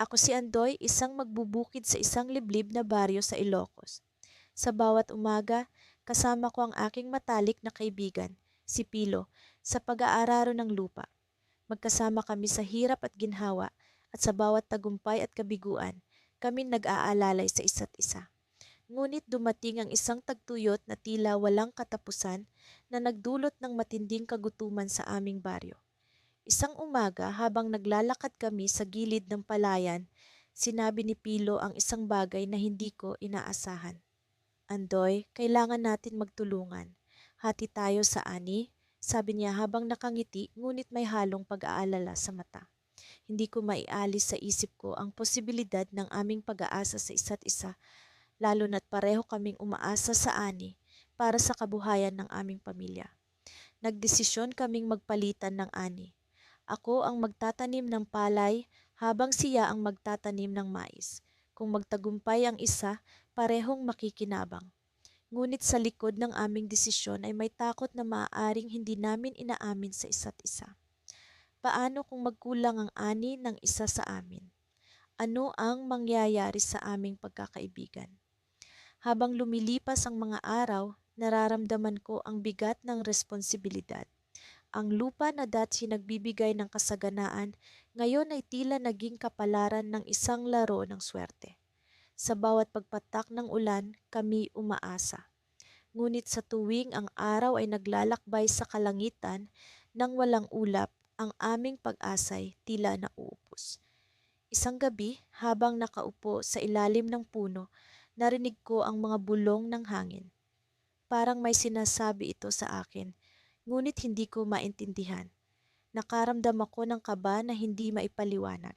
Ako si Andoy, isang magbubukid sa isang liblib na baryo sa Ilocos. Sa bawat umaga, kasama ko ang aking matalik na kaibigan, si Pilo, sa pag-aararo ng lupa. Magkasama kami sa hirap at ginhawa at sa bawat tagumpay at kabiguan, kami nag-aalalay sa isa't isa. Ngunit dumating ang isang tagtuyot na tila walang katapusan na nagdulot ng matinding kagutuman sa aming baryo. Isang umaga habang naglalakad kami sa gilid ng palayan, sinabi ni Pilo ang isang bagay na hindi ko inaasahan. Andoy, kailangan natin magtulungan. Hati tayo sa ani, sabi niya habang nakangiti ngunit may halong pag-aalala sa mata. Hindi ko maialis sa isip ko ang posibilidad ng aming pag-aasa sa isa't isa, lalo na't pareho kaming umaasa sa ani para sa kabuhayan ng aming pamilya. Nagdesisyon kaming magpalitan ng ani. Ako ang magtatanim ng palay habang siya ang magtatanim ng mais. Kung magtagumpay ang isa, parehong makikinabang. Ngunit sa likod ng aming desisyon ay may takot na maaaring hindi namin inaamin sa isa't isa. Paano kung magkulang ang ani ng isa sa amin? Ano ang mangyayari sa aming pagkakaibigan? Habang lumilipas ang mga araw, nararamdaman ko ang bigat ng responsibilidad. Ang lupa na dati nagbibigay ng kasaganaan, ngayon ay tila naging kapalaran ng isang laro ng swerte. Sa bawat pagpatak ng ulan, kami umaasa. Ngunit sa tuwing ang araw ay naglalakbay sa kalangitan nang walang ulap, ang aming pag-asay tila nauupos. Isang gabi, habang nakaupo sa ilalim ng puno, narinig ko ang mga bulong ng hangin. Parang may sinasabi ito sa akin, ngunit hindi ko maintindihan. Nakaramdam ako ng kaba na hindi maipaliwanag.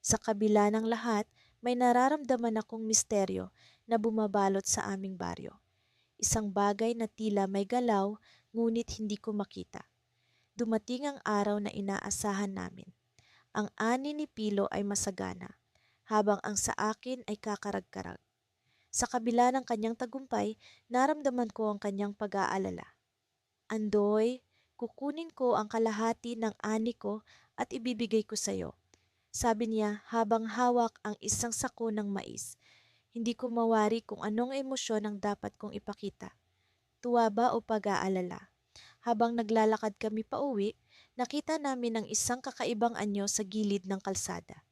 Sa kabila ng lahat, may nararamdaman akong misteryo na bumabalot sa aming baryo. Isang bagay na tila may galaw, ngunit hindi ko makita. Dumating ang araw na inaasahan namin. Ang ani ni Pilo ay masagana, habang ang sa akin ay kakarag-karag. Sa kabila ng kanyang tagumpay, naramdaman ko ang kanyang pag-aalala. Andoy, kukunin ko ang kalahati ng ani ko at ibibigay ko sa iyo, sabi niya habang hawak ang isang sako ng mais. Hindi ko mawari kung anong emosyon ang dapat kong ipakita. Tuwa ba o pag-aalala? Habang naglalakad kami pauwi, nakita namin ang isang kakaibang anyo sa gilid ng kalsada.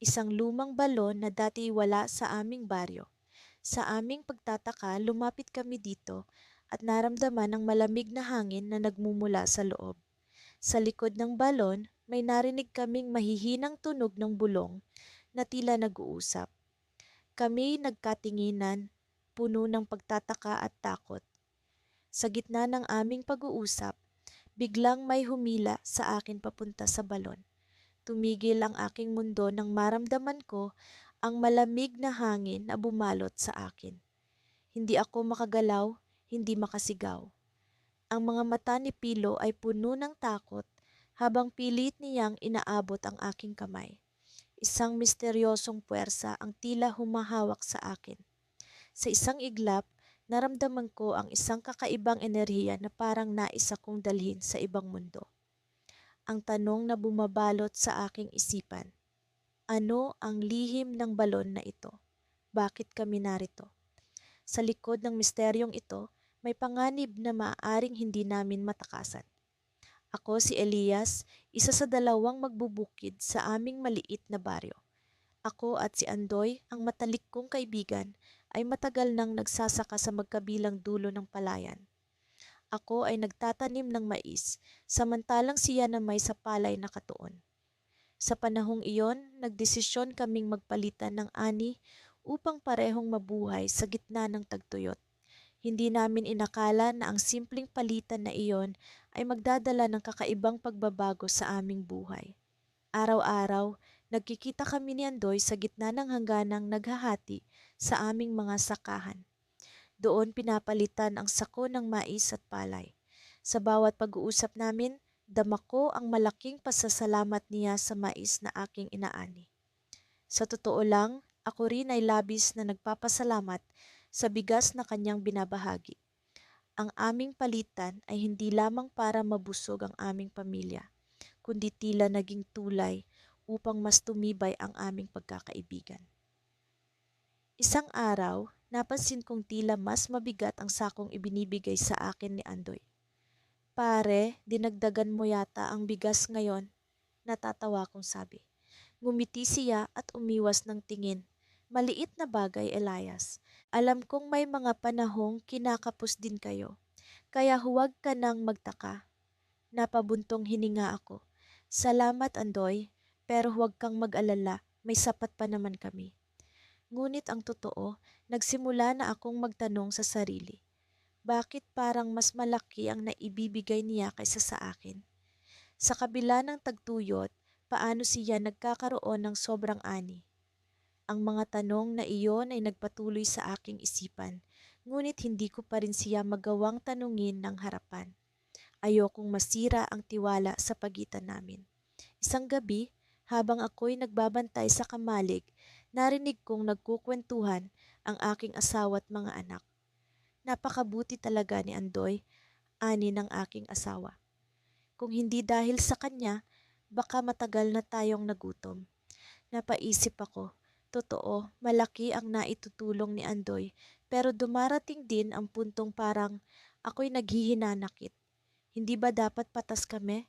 Isang lumang balon na dati wala sa aming baryo. Sa aming pagtataka, lumapit kami dito at naramdaman ang malamig na hangin na nagmumula sa loob. Sa likod ng balon, may narinig kaming mahihinang tunog ng bulong na tila nag-uusap. Kami nagkatinginan, puno ng pagtataka at takot. Sa gitna ng aming pag-uusap, biglang may humila sa akin papunta sa balon. Tumigil ang aking mundo nang maramdaman ko ang malamig na hangin na bumalot sa akin. Hindi ako makagalaw, hindi makasigaw. Ang mga mata ni Pilo ay puno ng takot habang pilit niyang inaabot ang aking kamay. Isang misteryosong puwersa ang tila humahawak sa akin. Sa isang iglap, naramdaman ko ang isang kakaibang enerhiya na parang nais akong dalhin sa ibang mundo. Ang tanong na bumabalot sa aking isipan, ano ang lihim ng balon na ito? Bakit kami narito? Sa likod ng misteryong ito, may panganib na maaaring hindi namin matakasan. Ako si Elias, isa sa dalawang magbubukid sa aming maliit na baryo. Ako at si Andoy, ang matalik kong kaibigan, ay matagal nang nagsasaka sa magkabilang dulo ng palayan. Ako ay nagtatanim ng mais, samantalang siya na may sapalay na katuon. Sa panahong iyon, nagdesisyon kaming magpalitan ng ani upang parehong mabuhay sa gitna ng tagtuyot. Hindi namin inakala na ang simpleng palitan na iyon ay magdadala ng kakaibang pagbabago sa aming buhay. Araw-araw, nagkikita kami ni Andoy sa gitna ng hangganang naghahati sa aming mga sakahan. Doon pinapalitan ang sako ng mais at palay. Sa bawat pag-uusap namin, dama ko ang malaking pasasalamat niya sa mais na aking inaani. Sa totoo lang, ako rin ay labis na nagpapasalamat sa bigas na kanyang binabahagi. Ang aming palitan ay hindi lamang para mabusog ang aming pamilya, kundi tila naging tulay upang mas tumibay ang aming pagkakaibigan. Isang araw, napansin kong tila mas mabigat ang sakong ibinibigay sa akin ni Andoy. Pare, dinagdagan mo yata ang bigas ngayon, natatawa kong sabi. Ngumiti siya at umiwas ng tingin. Maliit na bagay, Elias. Alam kong may mga panahong kinakapos din kayo, kaya huwag ka nang magtaka. Napabuntong hininga ako. Salamat, Andoy, pero huwag kang mag-alala, may sapat pa naman kami. Ngunit ang totoo, nagsimula na akong magtanong sa sarili. Bakit parang mas malaki ang naibibigay niya kaysa sa akin? Sa kabila ng tagtuyot, paano siya nagkakaroon ng sobrang ani? Ang mga tanong na iyon ay nagpatuloy sa aking isipan, ngunit hindi ko pa rin siya magawang tanungin ng harapan. Ayokong masira ang tiwala sa pagitan namin. Isang gabi, habang ako'y nagbabantay sa kamalig, narinig kong nagkukwentuhan ang aking asawa at mga anak. Napakabuti talaga ni Andoy, ani ng aking asawa. Kung hindi dahil sa kanya, baka matagal na tayong nagutom. Napaisip ako, totoo, malaki ang naitutulong ni Andoy, pero dumarating din ang puntong parang ako'y naghihinanakit. Hindi ba dapat patas kami?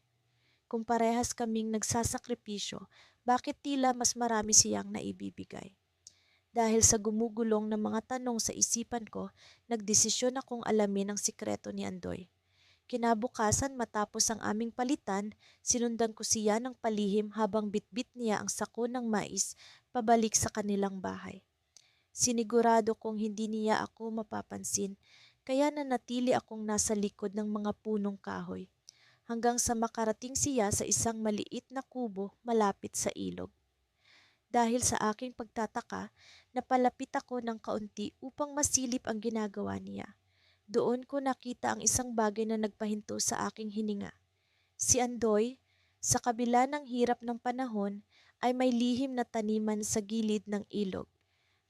Kung parehas kaming nagsasakripisyo, bakit tila mas marami siyang naibibigay? Dahil sa gumugulong na mga tanong sa isipan ko, nagdesisyon akong alamin ang sikreto ni Andoy. Kinabukasan matapos ang aming palitan, sinundan ko siya ng palihim habang bitbit niya ang sako ng mais pabalik sa kanilang bahay. Sinigurado kong hindi niya ako mapapansin, kaya nanatili akong nasa likod ng mga punong kahoy, hanggang sa makarating siya sa isang maliit na kubo malapit sa ilog. Dahil sa aking pagtataka, napalapit ako ng kaunti upang masilip ang ginagawa niya. Doon ko nakita ang isang bagay na nagpahinto sa aking hininga. Si Andoy, sa kabila ng hirap ng panahon, ay may lihim na taniman sa gilid ng ilog.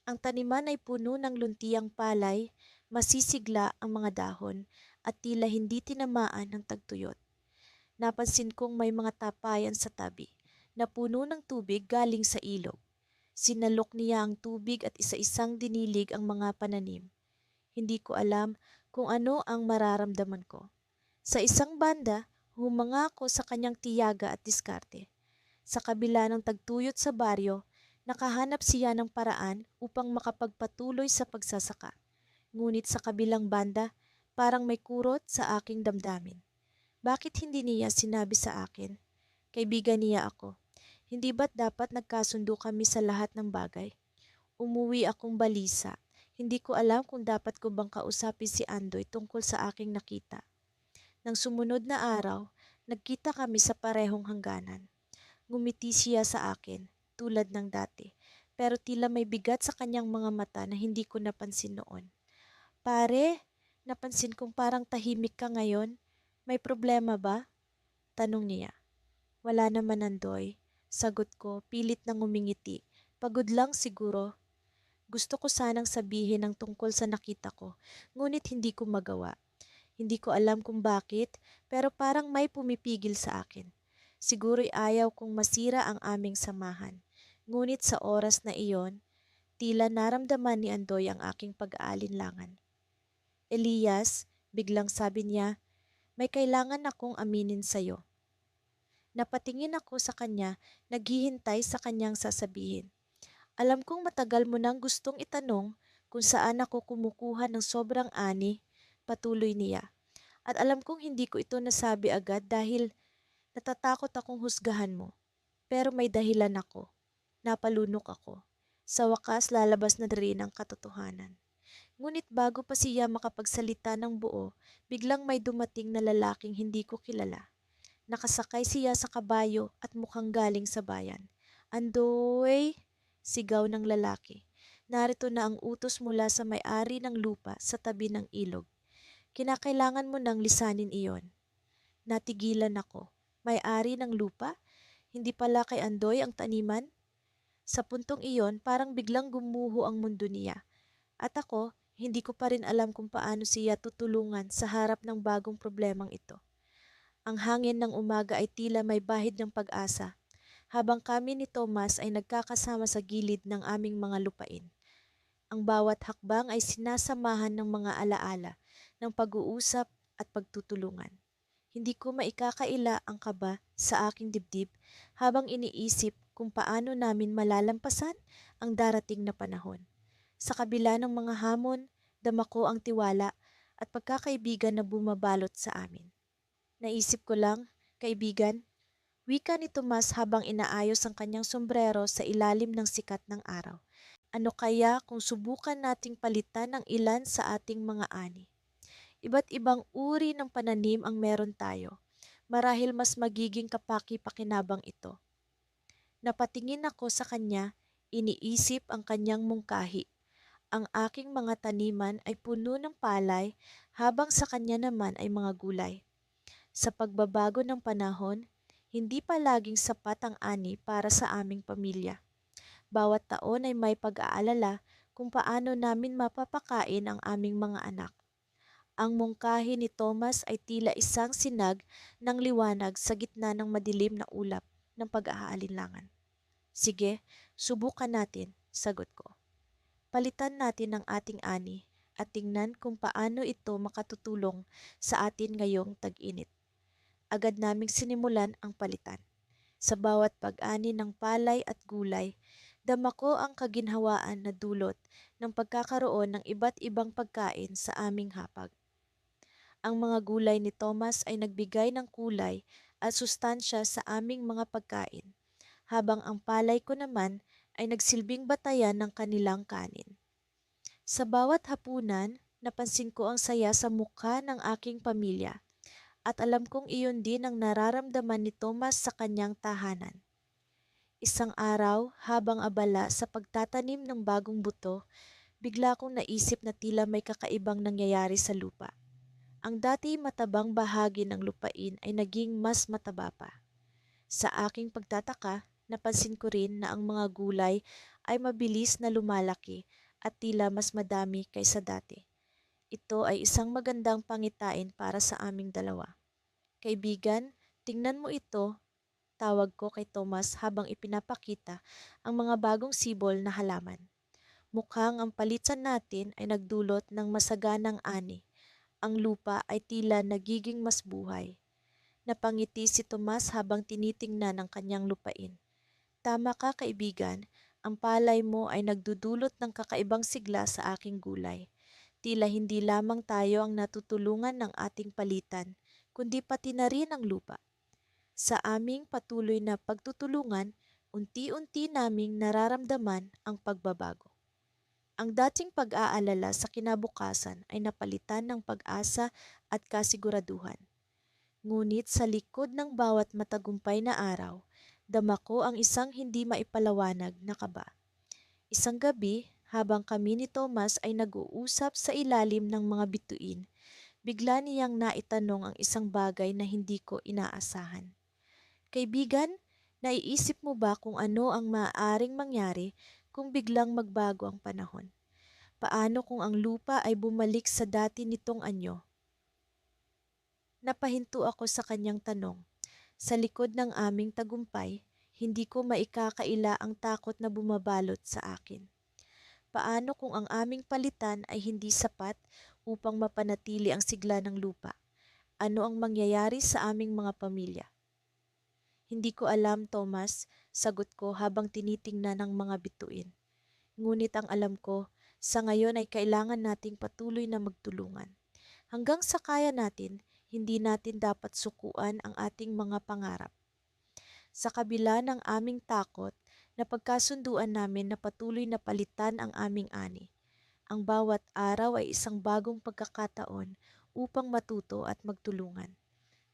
Ang taniman ay puno ng luntiang palay, masisigla ang mga dahon, at tila hindi tinamaan ng tagtuyot. Napansin kong may mga tapayan sa tabi, na puno ng tubig galing sa ilog. Sinalok niya ang tubig at isa-isang dinilig ang mga pananim. Hindi ko alam kung ano ang mararamdaman ko. Sa isang banda, humanga ako sa kanyang tiyaga at diskarte. Sa kabila ng tagtuyot sa baryo, nakahanap siya ng paraan upang makapagpatuloy sa pagsasaka. Ngunit sa kabilang banda, parang may kurot sa aking damdamin. Bakit hindi niya sinabi sa akin? Kaibigan niya ako. Hindi ba't dapat nagkasundo kami sa lahat ng bagay? Umuwi akong balisa. Hindi ko alam kung dapat ko bang kausapin si Andoy tungkol sa aking nakita. Nang sumunod na araw, nagkita kami sa parehong hangganan. Ngumiti siya sa akin, tulad ng dati, pero tila may bigat sa kanyang mga mata na hindi ko napansin noon. Pare, napansin kong parang tahimik ka ngayon. May problema ba? Tanong niya. Wala naman, Andoy. Sagot ko, pilit na ngumingiti. Pagod lang siguro. Gusto ko sanang sabihin ang tungkol sa nakita ko, ngunit hindi ko magawa. Hindi ko alam kung bakit, pero parang may pumipigil sa akin. Siguro'y ayaw kong masira ang aming samahan. Ngunit sa oras na iyon, tila naramdaman ni Andoy ang aking pag-aalinlangan. Elias, biglang sabi niya, may kailangan akong aminin sa'yo. Napatingin ako sa kanya, naghihintay sa kanyang sasabihin. Alam kong matagal mo nang gustong itanong kung saan ako kumukuha ng sobrang ani, patuloy niya. At alam kong hindi ko ito nasabi agad dahil natatakot akong husgahan mo. Pero may dahilan ako. Napalunok ako. Sa wakas lalabas na rin ang katotohanan. Ngunit bago pa siya makapagsalita ng buo, biglang may dumating na lalaking hindi ko kilala. Nakasakay siya sa kabayo at mukhang galing sa bayan. Andoy! Sigaw ng lalaki. Narito na ang utos mula sa may-ari ng lupa sa tabi ng ilog. Kinakailangan mo nang lisanin iyon. Natigilan ako. May-ari ng lupa? Hindi pala kay Andoy ang taniman? Sa puntong iyon, parang biglang gumuho ang mundo niya. At ako, hindi ko pa rin alam kung paano siya tutulungan sa harap ng bagong problemang ito. Ang hangin ng umaga ay tila may bahid ng pag-asa. habang kami ni Thomas ay nagkakasama sa gilid ng aming mga lupain. Ang bawat hakbang ay sinasamahan ng mga alaala ng pag-uusap at pagtutulungan. Hindi ko maikakaila ang kaba sa aking dibdib habang iniisip kung paano namin malalampasan ang darating na panahon. Sa kabila ng mga hamon, dama ko ang tiwala at pagkakaibigan na bumabalot sa amin. Naisip ko lang, kaibigan, wika ni Tomas habang inaayos ang kanyang sombrero sa ilalim ng sikat ng araw. Ano kaya kung subukan nating palitan ng ilan sa ating mga ani? Iba't ibang uri ng pananim ang meron tayo. Marahil mas magiging kapaki-pakinabang ito. Napatingin ako sa kanya, iniisip ang kanyang mungkahi. Ang aking mga taniman ay puno ng palay habang sa kanya naman ay mga gulay. Sa pagbabago ng panahon, hindi palaging sapat ang ani para sa aming pamilya. Bawat taon ay may pag-aalala kung paano namin mapapakain ang aming mga anak. Ang mungkahi ni Thomas ay tila isang sinag ng liwanag sa gitna ng madilim na ulap ng pag-aalinlangan. Sige, subukan natin, sagot ko. Palitan natin ang ating ani at tingnan kung paano ito makatutulong sa atin ngayong tag-init. Agad naming sinimulan ang palitan. Sa bawat pag-ani ng palay at gulay, dama ko ang kaginhawaan na dulot ng pagkakaroon ng iba't ibang pagkain sa aming hapag. Ang mga gulay ni Thomas ay nagbigay ng kulay at sustansya sa aming mga pagkain, habang ang palay ko naman ay nagsilbing batayan ng kanilang kanin. Sa bawat hapunan, napansin ko ang saya sa mukha ng aking pamilya at alam kong iyon din ang nararamdaman ni Thomas sa kanyang tahanan. Isang araw, habang abala sa pagtatanim ng bagong buto, bigla kong naisip na tila may kakaibang nangyayari sa lupa. Ang dati matabang bahagi ng lupain ay naging mas mataba pa. Sa aking pagtataka, napansin ko rin na ang mga gulay ay mabilis na lumalaki at tila mas madami kaysa dati. Ito ay isang magandang pangitain para sa aming dalawa. Kaibigan, tingnan mo ito, tawag ko kay Thomas habang ipinapakita ang mga bagong sibol na halaman. Mukhang ang palitan natin ay nagdulot ng masaganang ani. Ang lupa ay tila nagiging mas buhay. Napangiti si Tomas habang tinitingnan ang kanyang lupain. Tama ka, kaibigan, ang palay mo ay nagdudulot ng kakaibang sigla sa aking gulay. Tila hindi lamang tayo ang natutulungan ng ating palitan, kundi pati na rin ang lupa. Sa aming patuloy na pagtutulungan, unti-unti naming nararamdaman ang pagbabago. Ang dating pag-aalala sa kinabukasan ay napalitan ng pag-asa at kasiguraduhan. Ngunit sa likod ng bawat matagumpay na araw, dama ko ang isang hindi maipalawanag na kaba. Isang gabi, habang kami ni Thomas ay nag-uusap sa ilalim ng mga bituin, bigla niyang naitanong ang isang bagay na hindi ko inaasahan. Kaibigan, naiisip mo ba kung ano ang maaaring mangyari kung biglang magbago ang panahon? Paano kung ang lupa ay bumalik sa dati nitong anyo? Napahinto ako sa kanyang tanong. Sa likod ng aming tagumpay, hindi ko maikakaila ang takot na bumabalot sa akin. Paano kung ang aming palitan ay hindi sapat upang mapanatili ang sigla ng lupa? Ano ang mangyayari sa aming mga pamilya? Hindi ko alam, Thomas, sagot ko habang tinitingnan ang mga bituin. Ngunit ang alam ko, sa ngayon ay kailangan nating patuloy na magtulungan. Hanggang sa kaya natin, hindi natin dapat sukuan ang ating mga pangarap. Sa kabila ng aming takot, napagkasunduan namin na patuloy na palitan ang aming ani. Ang bawat araw ay isang bagong pagkakataon upang matuto at magtulungan.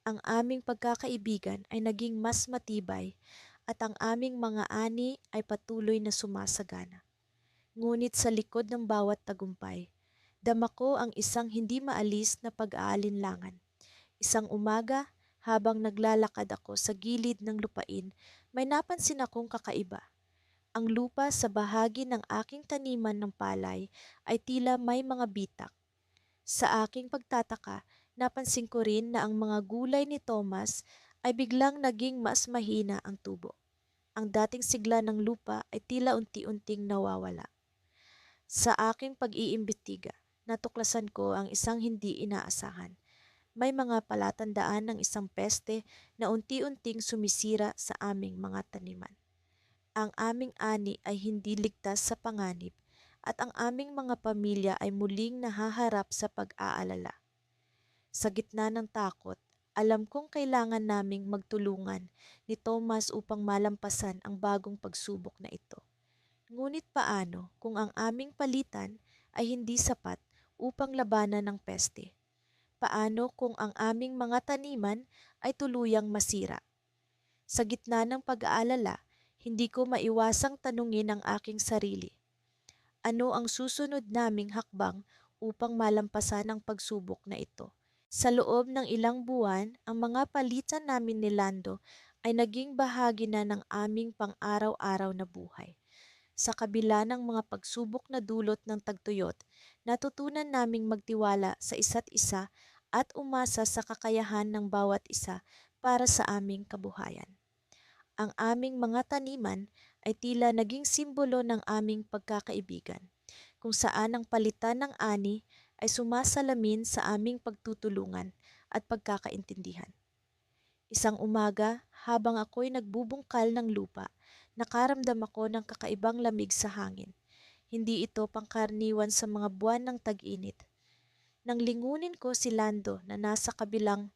Ang aming pagkakaibigan ay naging mas matibay at ang aming mga ani ay patuloy na sumasagana. Ngunit sa likod ng bawat tagumpay, dama ko ang isang hindi maalis na pag-aalinlangan. Isang umaga, habang naglalakad ako sa gilid ng lupain, may napansin akong kakaiba. Ang lupa sa bahagi ng aking taniman ng palay ay tila may mga bitak. Sa aking pagtataka, napansin ko rin na ang mga gulay ni Thomas ay biglang naging mas mahina ang tubo. Ang dating sigla ng lupa ay tila unti-unting nawawala. Sa aking pag-iimbestiga, natuklasan ko ang isang hindi inaasahan. May mga palatandaan ng isang peste na unti-unting sumisira sa aming mga taniman. Ang aming ani ay hindi ligtas sa panganib at ang aming mga pamilya ay muling nahaharap sa pag-aalala. Sa gitna ng takot, alam kong kailangan naming magtulungan ni Thomas upang malampasan ang bagong pagsubok na ito. Ngunit paano kung ang aming palitan ay hindi sapat upang labanan ng peste? Paano kung ang aming mga taniman ay tuluyang masira? Sa gitna ng pag-aalala, hindi ko maiwasang tanungin ang aking sarili. Ano ang susunod naming hakbang upang malampasan ang pagsubok na ito? Sa loob ng ilang buwan, ang mga palitan namin ni Lando ay naging bahagi na ng aming pang-araw-araw na buhay. Sa kabila ng mga pagsubok na dulot ng tagtuyot, natutunan naming magtiwala sa isa't isa at umasa sa kakayahan ng bawat isa para sa aming kabuhayan. Ang aming mga taniman ay tila naging simbolo ng aming pagkakaibigan, kung saan ang palitan ng ani ay sumasalamin sa aming pagtutulungan at pagkakaintindihan. Isang umaga, habang ako'y nagbubungkal ng lupa, nakaramdam ako ng kakaibang lamig sa hangin. Hindi ito pangkaraniwan sa mga buwan ng tag-init. Nang lingunin ko si Lando na nasa kabilang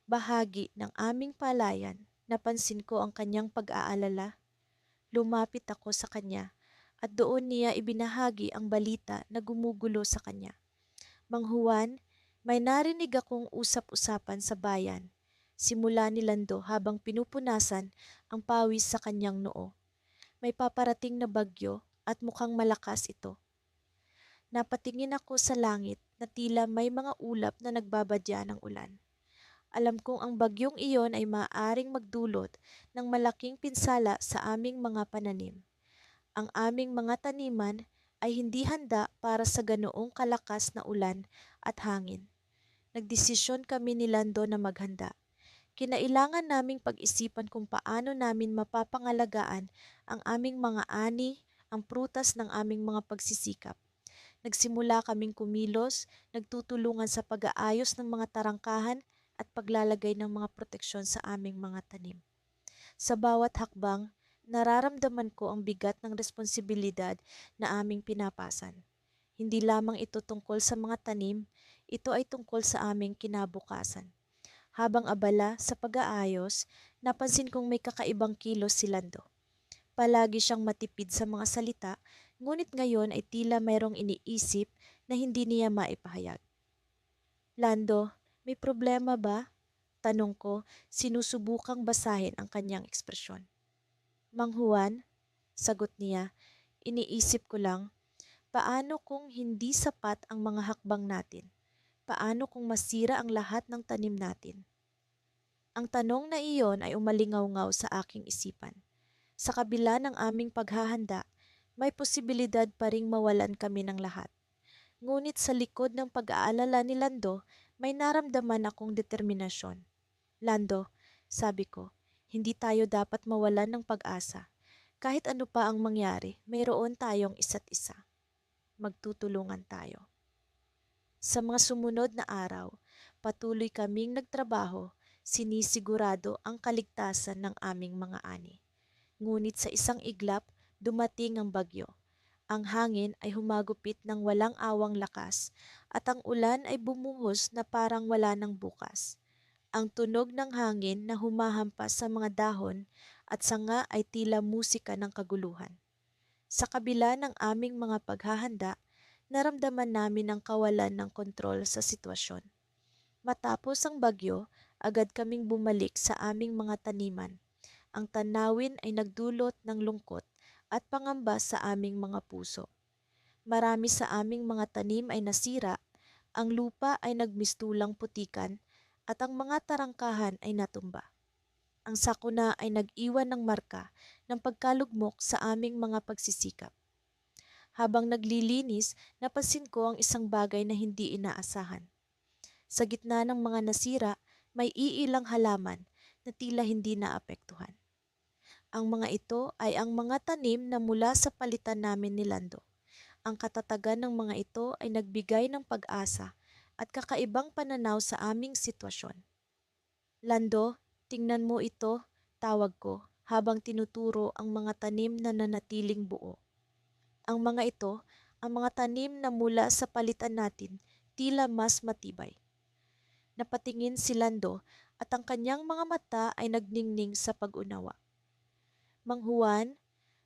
bahagi ng aming palayan, napansin ko ang kanyang pag-aalala. Lumapit ako sa kanya at doon niya ibinahagi ang balita na gumugulo sa kanya. Mang Juan, may narinig akong usap-usapan sa bayan. Simula ni Lando habang pinupunasan ang pawis sa kanyang noo. May paparating na bagyo at mukhang malakas ito. Napatingin ako sa langit na tila may mga ulap na nagbabadya ng ulan. Alam kong ang bagyong iyon ay maaaring magdulot ng malaking pinsala sa aming mga pananim. Ang aming mga taniman ay hindi handa para sa ganoong kalakas na ulan at hangin. Nagdesisyon kami ni Lando na maghanda. Kinailangan naming pag-isipan kung paano namin mapapangalagaan ang aming mga ani, ang prutas ng aming mga pagsisikap. Nagsimula kaming kumilos, nagtutulungan sa pag-aayos ng mga tarangkahan at paglalagay ng mga proteksyon sa aming mga tanim. Sa bawat hakbang, nararamdaman ko ang bigat ng responsibilidad na aming pinapasan. Hindi lamang ito tungkol sa mga tanim, ito ay tungkol sa aming kinabukasan. Habang abala sa pag-aayos, napansin kong may kakaibang kilos si Lando. Palagi siyang matipid sa mga salita, ngunit ngayon ay tila mayroong iniisip na hindi niya maipahayag. Lando, may problema ba? Tanong ko, sinusubukang basahin ang kanyang ekspresyon. Mang Juan, sagot niya, iniisip ko lang, paano kung hindi sapat ang mga hakbang natin? Paano kung masira ang lahat ng tanim natin? Ang tanong na iyon ay umalingaw-ngaw sa aking isipan. Sa kabila ng aming paghahanda, may posibilidad pa ring mawalan kami ng lahat. Ngunit sa likod ng pag-aalala ni Lando, may naramdaman akong determinasyon. Lando, sabi ko, hindi tayo dapat mawalan ng pag-asa. Kahit ano pa ang mangyari, mayroon tayong isa't isa. Magtutulungan tayo. Sa mga sumunod na araw, patuloy kaming nagtrabaho, sinisigurado ang kaligtasan ng aming mga ani. Ngunit sa isang iglap, dumating ang bagyo. Ang hangin ay humagupit ng walang awang lakas at ang ulan ay bumuhos na parang wala ng bukas. Ang tunog ng hangin na humahampas sa mga dahon at sanga ay tila musika ng kaguluhan. Sa kabila ng aming mga paghahanda, naramdaman namin ang kawalan ng kontrol sa sitwasyon. Matapos ang bagyo, agad kaming bumalik sa aming mga taniman. Ang tanawin ay nagdulot ng lungkot at pangamba sa aming mga puso. Marami sa aming mga tanim ay nasira, ang lupa ay nagmistulang putikan at ang mga tarangkahan ay natumba. Ang sakuna ay nag-iwan ng marka ng pagkalugmok sa aming mga pagsisikap. Habang naglilinis, napansin ko ang isang bagay na hindi inaasahan. Sa gitna ng mga nasira, may iilang halaman na tila hindi naapektuhan. Ang mga ito ay ang mga tanim na mula sa palitan namin ni Lando. Ang katatagan ng mga ito ay nagbigay ng pag-asa at kakaibang pananaw sa aming sitwasyon. Lando, tingnan mo ito, tawag ko, habang tinuturo ang mga tanim na nanatiling buo. Ang mga ito, ang mga tanim na mula sa palitan natin, tila mas matibay. Napatingin si Lando at ang kanyang mga mata ay nagningning sa pag-unawa. Mang Juan,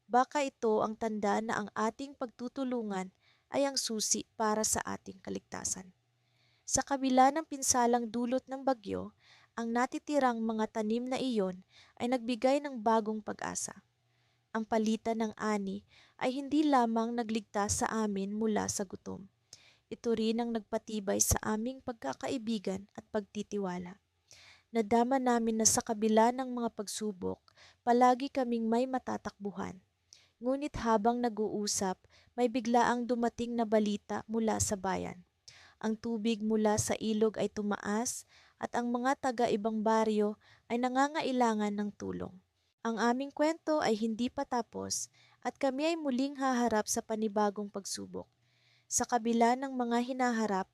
baka ito ang tanda na ang ating pagtutulungan ay ang susi para sa ating kaligtasan. Sa kabila ng pinsalang dulot ng bagyo, ang natitirang mga tanim na iyon ay nagbigay ng bagong pag-asa. Ang palitan ng ani ay hindi lamang nagligtas sa amin mula sa gutom. Ito rin ang nagpatibay sa aming pagkakaibigan at pagtitiwala. Nadama namin na sa kabila ng mga pagsubok, palagi kaming may matatakbuhan. Ngunit habang nag-uusap, may biglaang dumating na balita mula sa bayan. Ang tubig mula sa ilog ay tumaas at ang mga taga-ibang baryo ay nangangailangan ng tulong. Ang aming kwento ay hindi pa tapos at kami ay muling haharap sa panibagong pagsubok. Sa kabila ng mga hinaharap,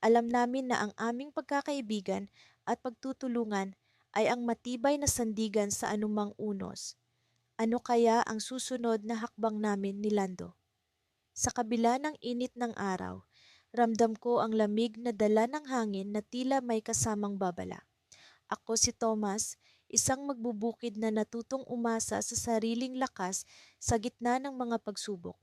alam namin na ang aming pagkakaibigan at pagtutulungan ay ang matibay na sandigan sa anumang unos. Ano kaya ang susunod na hakbang namin ni Lando? Sa kabila ng init ng araw, ramdam ko ang lamig na dala ng hangin na tila may kasamang babala. Ako si Thomas, isang magbubukid na natutong umasa sa sariling lakas sa gitna ng mga pagsubok.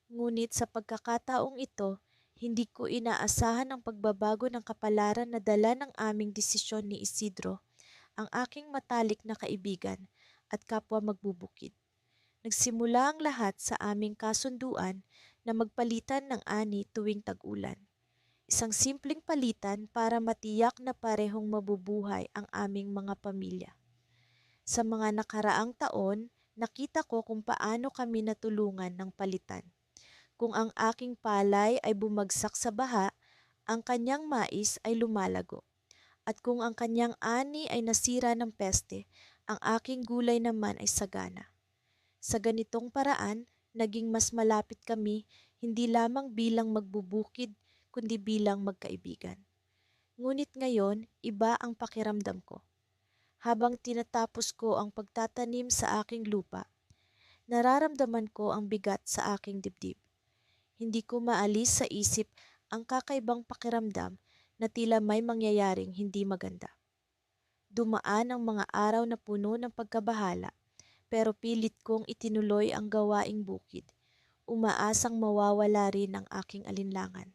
Ngunit sa pagkakataong ito, hindi ko inaasahan ang pagbabago ng kapalaran na dala ng aming desisyon ni Isidro, ang aking matalik na kaibigan at kapwa magbubukid. Nagsimula ang lahat sa aming kasunduan na magpalitan ng ani tuwing tag-ulan. Isang simpleng palitan para matiyak na parehong mabubuhay ang aming mga pamilya. Sa mga nakaraang taon, nakita ko kung paano kami natulungan ng palitan. Kung ang aking palay ay bumagsak sa baha, ang kanyang mais ay lumalago. At kung ang kanyang ani ay nasira ng peste, ang aking gulay naman ay sagana. Sa ganitong paraan, naging mas malapit kami hindi lamang bilang magbubukid, kundi bilang magkaibigan. Ngunit ngayon, iba ang pakiramdam ko. Habang tinatapos ko ang pagtatanim sa aking lupa, nararamdaman ko ang bigat sa aking dibdib. Hindi ko maalis sa isip ang kakaibang pakiramdam na tila may mangyayaring hindi maganda. Dumaan ang mga araw na puno ng pagkabahala, pero pilit kong itinuloy ang gawaing bukid. Umaasang mawawala rin ang aking alinlangan.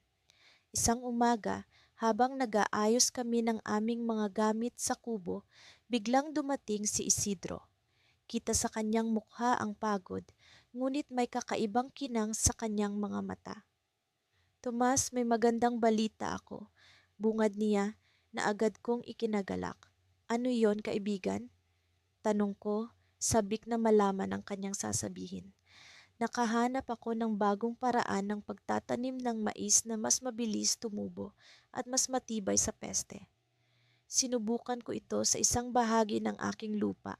Isang umaga, habang nag-aayos kami ng aming mga gamit sa kubo, biglang dumating si Isidro. Kita sa kanyang mukha ang pagod, ngunit may kakaibang kinang sa kanyang mga mata. Tomas, may magandang balita ako. Bungad niya na agad kong ikinagalak. Ano yon, kaibigan? Tanong ko, sabik na malaman ang kanyang sasabihin. Nakahanap ako ng bagong paraan ng pagtatanim ng mais na mas mabilis tumubo at mas matibay sa peste. Sinubukan ko ito sa isang bahagi ng aking lupa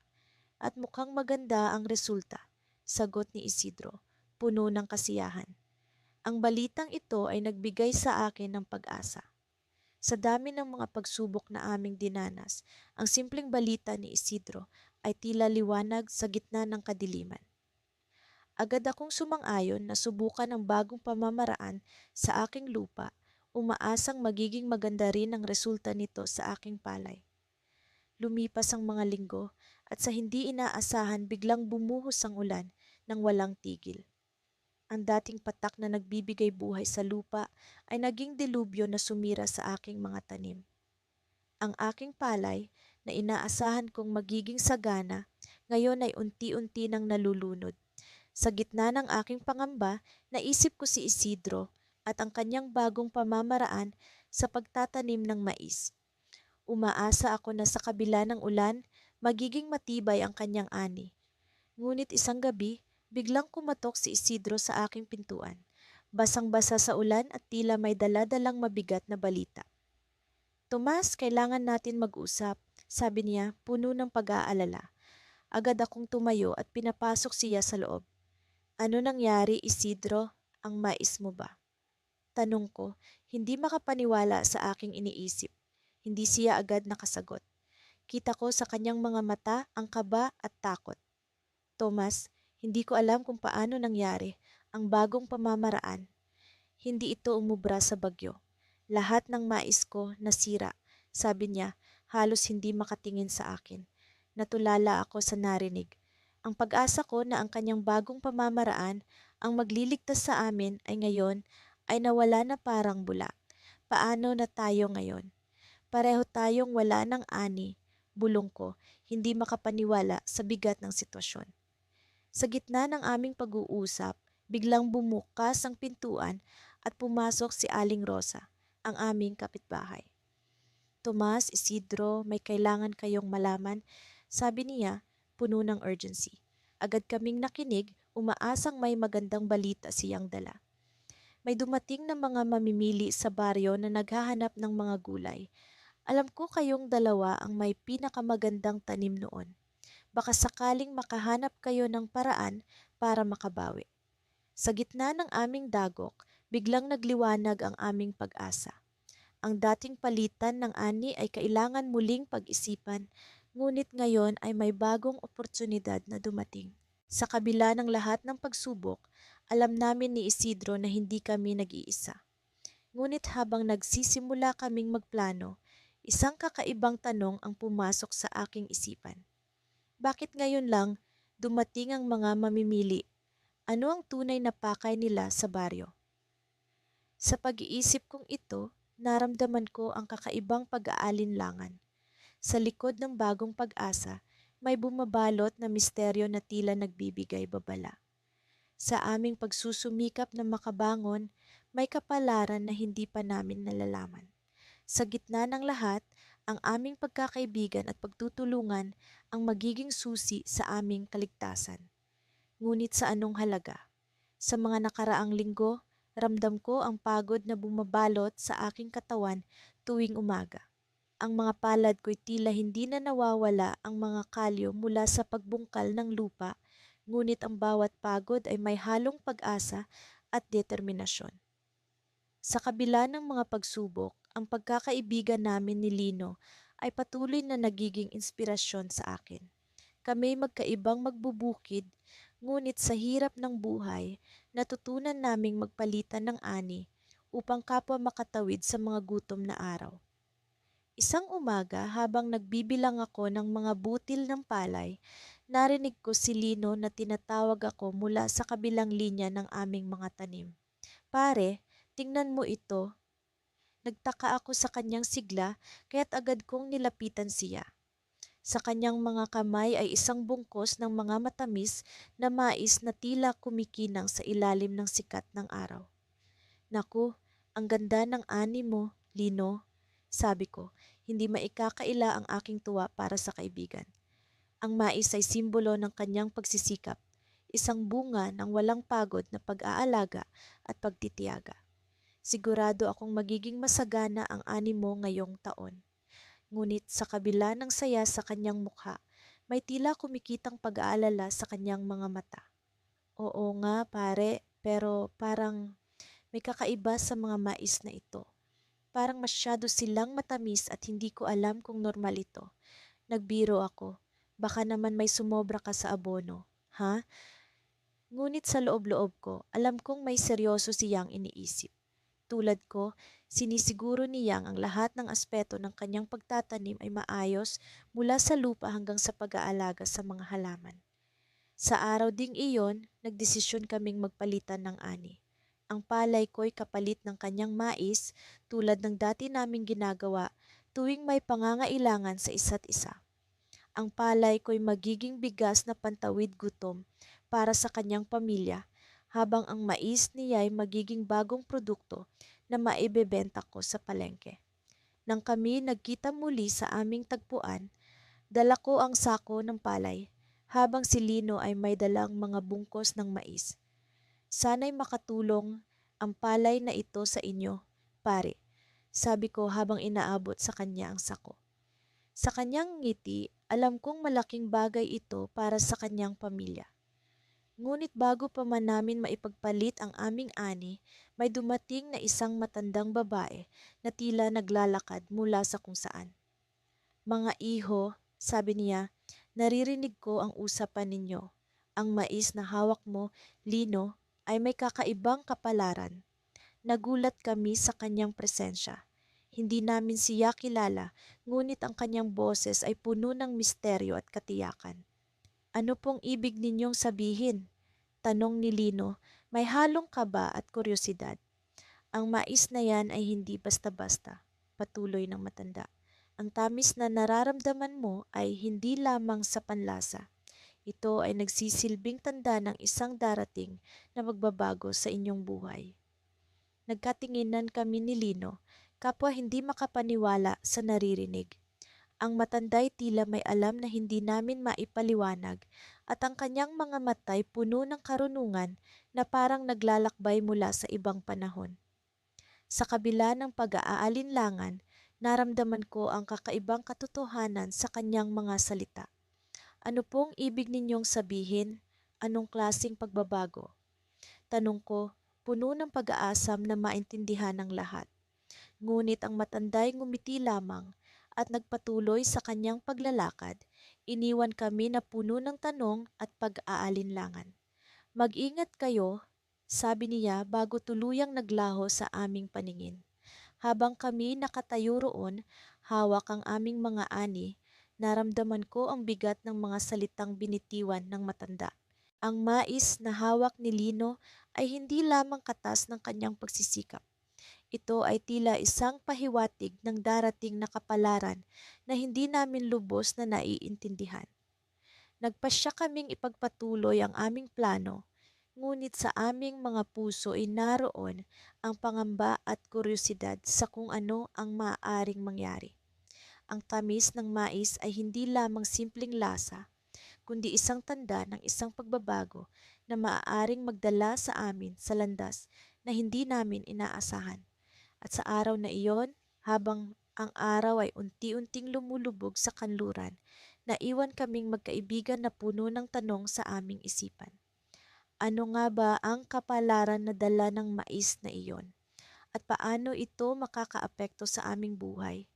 at mukhang maganda ang resulta, sagot ni Isidro, puno ng kasiyahan. Ang balitang ito ay nagbigay sa akin ng pag-asa. Sa dami ng mga pagsubok na aming dinanas, ang simpleng balita ni Isidro ay tila liwanag sa gitna ng kadiliman. Agad akong sumang-ayon na subukan ang bagong pamamaraan sa aking lupa, umaasang magiging maganda rin ang resulta nito sa aking palay. Lumipas ang mga linggo at sa hindi inaasahan biglang bumuhos ang ulan nang walang tigil. Ang dating patak na nagbibigay buhay sa lupa ay naging delubyo na sumira sa aking mga tanim. Ang aking palay na inaasahan kong magiging sagana ngayon ay unti-unti nang nalulunod. Sa gitna ng aking pangamba, naisip ko si Isidro at ang kanyang bagong pamamaraan sa pagtatanim ng mais. Umaasa ako na sa kabila ng ulan, magiging matibay ang kanyang ani. Ngunit isang gabi, biglang kumatok si Isidro sa aking pintuan. Basang-basa sa ulan at tila may dala-dalang mabigat na balita. Tomas, kailangan natin mag-usap, sabi niya, puno ng pag-aalala. Agad akong tumayo at pinapasok siya sa loob. Ano nangyari, Isidro? Ang mais mo ba? Tanong ko, hindi makapaniwala sa aking iniisip. Hindi siya agad nakasagot. Kita ko sa kanyang mga mata ang kaba at takot. Thomas, hindi ko alam kung paano nangyari ang bagong pamamaraan. Hindi ito umubra sa bagyo. Lahat ng mais ko nasira. Sabi niya, halos hindi makatingin sa akin. Natulala ako sa narinig. Ang pag-asa ko na ang kanyang bagong pamamaraan ang magliligtas sa amin ay ngayon ay nawala na parang bula. Paano na tayo ngayon? Pareho tayong wala ng ani, bulong ko, hindi makapaniwala sa bigat ng sitwasyon. Sa gitna ng aming pag-uusap, biglang bumukas ang pintuan at pumasok si Aling Rosa, ang aming kapitbahay. Tomas, Isidro, may kailangan kayong malaman, sabi niya, puno ng urgency. Agad kaming nakinig, umaasang may magandang balita siyang dala. May dumating na mga mamimili sa baryo na naghahanap ng mga gulay. Alam ko kayong dalawa ang may pinakamagandang tanim noon. Baka sakaling makahanap kayo ng paraan para makabawi. Sa gitna ng aming dagok, biglang nagliwanag ang aming pag-asa. Ang dating palitan ng ani ay kailangan muling pag-isipan, ngunit ngayon ay may bagong oportunidad na dumating. Sa kabila ng lahat ng pagsubok, alam namin ni Isidro na hindi kami nag-iisa. Ngunit habang nagsisimula kaming magplano, isang kakaibang tanong ang pumasok sa aking isipan. Bakit ngayon lang dumating ang mga mamimili? Ano ang tunay na pakay nila sa baryo? Sa pag-iisip kong ito, naramdaman ko ang kakaibang pag-aalinlangan. Sa likod ng bagong pag-asa, may bumabalot na misteryo na tila nagbibigay babala. Sa aming pagsusumikap na makabangon, may kapalaran na hindi pa namin nalalaman. Sa gitna ng lahat, ang aming pagkakaibigan at pagtutulungan ang magiging susi sa aming kaligtasan. Ngunit sa anong halaga? Sa mga nakaraang linggo, ramdam ko ang pagod na bumabalot sa aking katawan tuwing umaga. Ang mga palad ko'y tila hindi na nawawala ang mga kalyo mula sa pagbungkal ng lupa, ngunit ang bawat pagod ay may halong pag-asa at determinasyon. Sa kabila ng mga pagsubok, ang pagkakaibigan namin ni Lino ay patuloy na nagiging inspirasyon sa akin. Kami magkaibang magbubukid, ngunit sa hirap ng buhay, natutunan naming magpalitan ng ani upang kapwa makatawid sa mga gutom na araw. Isang umaga habang nagbibilang ako ng mga butil ng palay, narinig ko si Lino na tinatawag ako mula sa kabilang linya ng aming mga tanim. Pare, tingnan mo ito. Nagtaka ako sa kanyang sigla kaya't agad kong nilapitan siya. Sa kanyang mga kamay ay isang bungkos ng mga matamis na mais na tila kumikinang sa ilalim ng sikat ng araw. Naku, ang ganda ng ani mo, Lino, sabi ko, hindi maikakaila ang aking tuwa para sa kaibigan. Ang mais ay simbolo ng kanyang pagsisikap, isang bunga ng walang pagod na pag-aalaga at pagtitiyaga. Sigurado akong magiging masagana ang ani mo ngayong taon. Ngunit sa kabila ng saya sa kanyang mukha, may tila kumikitang pag-aalala sa kanyang mga mata. Oo nga pare, pero parang may kakaiba sa mga mais na ito. Parang masyado silang matamis at hindi ko alam kung normal ito. Nagbiro ako. Baka naman may sumobra ka sa abono. Ha? Ngunit sa loob-loob ko, alam kong may seryoso siyang iniisip. Tulad ko, sinisiguro niyang ang lahat ng aspeto ng kanyang pagtatanim ay maayos mula sa lupa hanggang sa pag-aalaga sa mga halaman. Sa araw ding iyon, nagdesisyon kaming magpalitan ng ani. Ang palay ko'y kapalit ng kanyang mais tulad ng dati naming ginagawa tuwing may pangangailangan sa isa't isa. Ang palay ko'y magiging bigas na pantawid gutom para sa kanyang pamilya, habang ang mais niya ay magiging bagong produkto na maibebenta ko sa palengke. Nang kami nagkita muli sa aming tagpuan, dala ko ang sako ng palay, habang si Lino ay may dalang mga bungkos ng mais. Sana'y makatulong ang palay na ito sa inyo, pare, sabi ko habang inaabot sa kanya ang sako. Sa kanyang ngiti Alam kong malaking bagay ito para sa kanyang pamilya. Ngunit bago pa man namin maipagpalit ang aming ani, may dumating na isang matandang babae na tila naglalakad mula sa kung saan. Mga iho, sabi niya, naririnig ko ang usapan ninyo. Ang mais na hawak mo, Lino, ay may kakaibang kapalaran. Nagulat kami sa kanyang presensya. Hindi namin siya kilala, ngunit ang kanyang boses ay puno ng misteryo at katiyakan. Ano pong ibig ninyong sabihin? Tanong ni Lino, may halong kaba at kuryosidad. Ang mais na yan ay hindi basta-basta, patuloy ng matanda. Ang tamis na nararamdaman mo ay hindi lamang sa panlasa. Ito ay nagsisilbing tanda ng isang darating na magbabago sa inyong buhay. Nagkatinginan kami ni Lino, kapwa hindi makapaniwala sa naririnig. Ang matanda'y tila may alam na hindi namin maipaliwanag at ang kanyang mga matay puno ng karunungan na parang naglalakbay mula sa ibang panahon. Sa kabila ng pag-aalinlangan, naramdaman ko ang kakaibang katotohanan sa kanyang mga salita. Ano pong ibig ninyong sabihin? Anong klasing pagbabago? Tanong ko, puno ng pag-aasam na maintindihan ng lahat. Ngunit ang matanda'y ngumiti lamang at nagpatuloy sa kanyang paglalakad. Iniwan kami na puno ng tanong at pag-aalinlangan. Mag-ingat kayo, sabi niya bago tuluyang naglaho sa aming paningin. Habang kami nakatayo roon, hawak ang aming mga ani, naramdaman ko ang bigat ng mga salitang binitiwan ng matanda. Ang mais na hawak ni Lino ay hindi lamang katas ng kanyang pagsisikap. Ito ay tila isang pahiwatig ng darating na kapalaran na hindi namin lubos na naiintindihan. Nagpasya kaming ipagpatuloy ang aming plano, ngunit sa aming mga puso ay naroon ang pangamba at kuryosidad sa kung ano ang maaaring mangyari. Ang tamis ng mais ay hindi lamang simpleng lasa, kundi isang tanda ng isang pagbabago na maaaring magdala sa amin sa landas na hindi namin inaasahan. At sa araw na iyon, habang ang araw ay unti-unting lumulubog sa kanluran, naiwan kaming magkaibigan na puno ng tanong sa aming isipan. Ano nga ba ang kapalaran na dala ng mais na iyon? At paano ito makakaapekto sa aming buhay?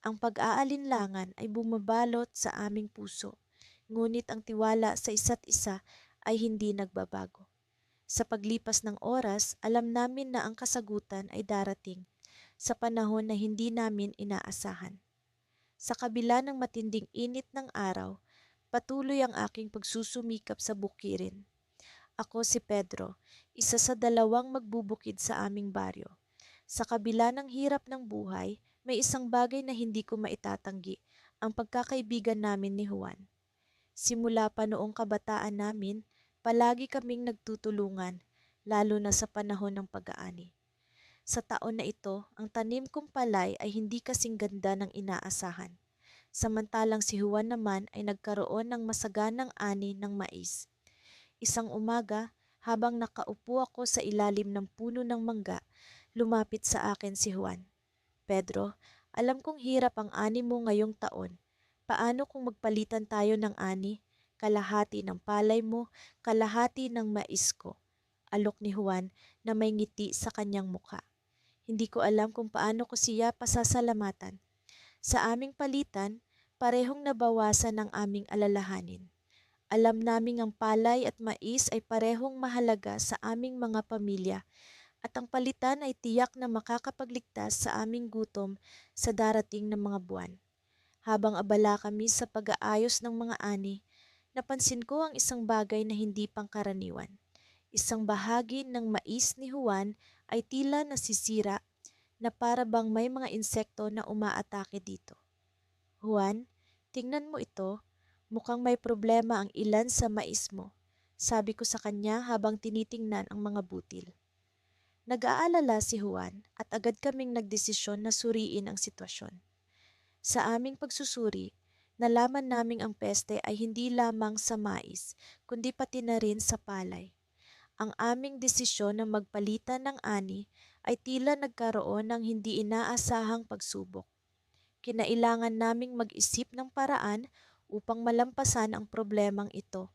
Ang pag-aalinlangan ay bumabalot sa aming puso, ngunit ang tiwala sa isa't isa ay hindi nagbabago. Sa paglipas ng oras, alam namin na ang kasagutan ay darating sa panahon na hindi namin inaasahan. Sa kabila ng matinding init ng araw, patuloy ang aking pagsusumikap sa bukirin. Ako si Pedro, isa sa dalawang magbubukid sa aming baryo. Sa kabila ng hirap ng buhay, may isang bagay na hindi ko maitatanggi, ang pagkakaibigan namin ni Juan. Simula pa noong kabataan namin, palagi kaming nagtutulungan, lalo na sa panahon ng pag-aani. Sa taon na ito, ang tanim kong palay ay hindi kasing ganda ng inaasahan. Samantalang si Juan naman ay nagkaroon ng masaganang ani ng mais. Isang umaga, habang nakaupo ako sa ilalim ng puno ng mangga, lumapit sa akin si Juan. Pedro, alam kong hirap ang ani mo ngayong taon. Paano kung magpalitan tayo ng ani? Kalahati ng palay mo, kalahati ng mais ko. Alok ni Juan na may ngiti sa kanyang mukha. Hindi ko alam kung paano ko siya pasasalamatan. Sa aming palitan, parehong nabawasan ang aming alalahanin. Alam naming ang palay at mais ay parehong mahalaga sa aming mga pamilya at ang palitan ay tiyak na makakapagligtas sa aming gutom sa darating na mga buwan. Habang abala kami sa pag-aayos ng mga ani, napansin ko ang isang bagay na hindi pangkaraniwan. Isang bahagi ng mais ni Juan ay tila nasisira na para bang may mga insekto na umaatake dito. Juan, tingnan mo ito. Mukhang may problema ang ilan sa mais mo, sabi ko sa kanya habang tinitingnan ang mga butil. Nag-aalala si Juan at agad kaming nagdesisyon na suriin ang sitwasyon. Sa aming pagsusuri, nalaman naming ang peste ay hindi lamang sa mais, kundi pati na rin sa palay. Ang aming desisyon na magpalitan ng ani ay tila nagkaroon ng hindi inaasahang pagsubok. Kinailangan naming mag-isip ng paraan Upang malampasan ang problemang ito,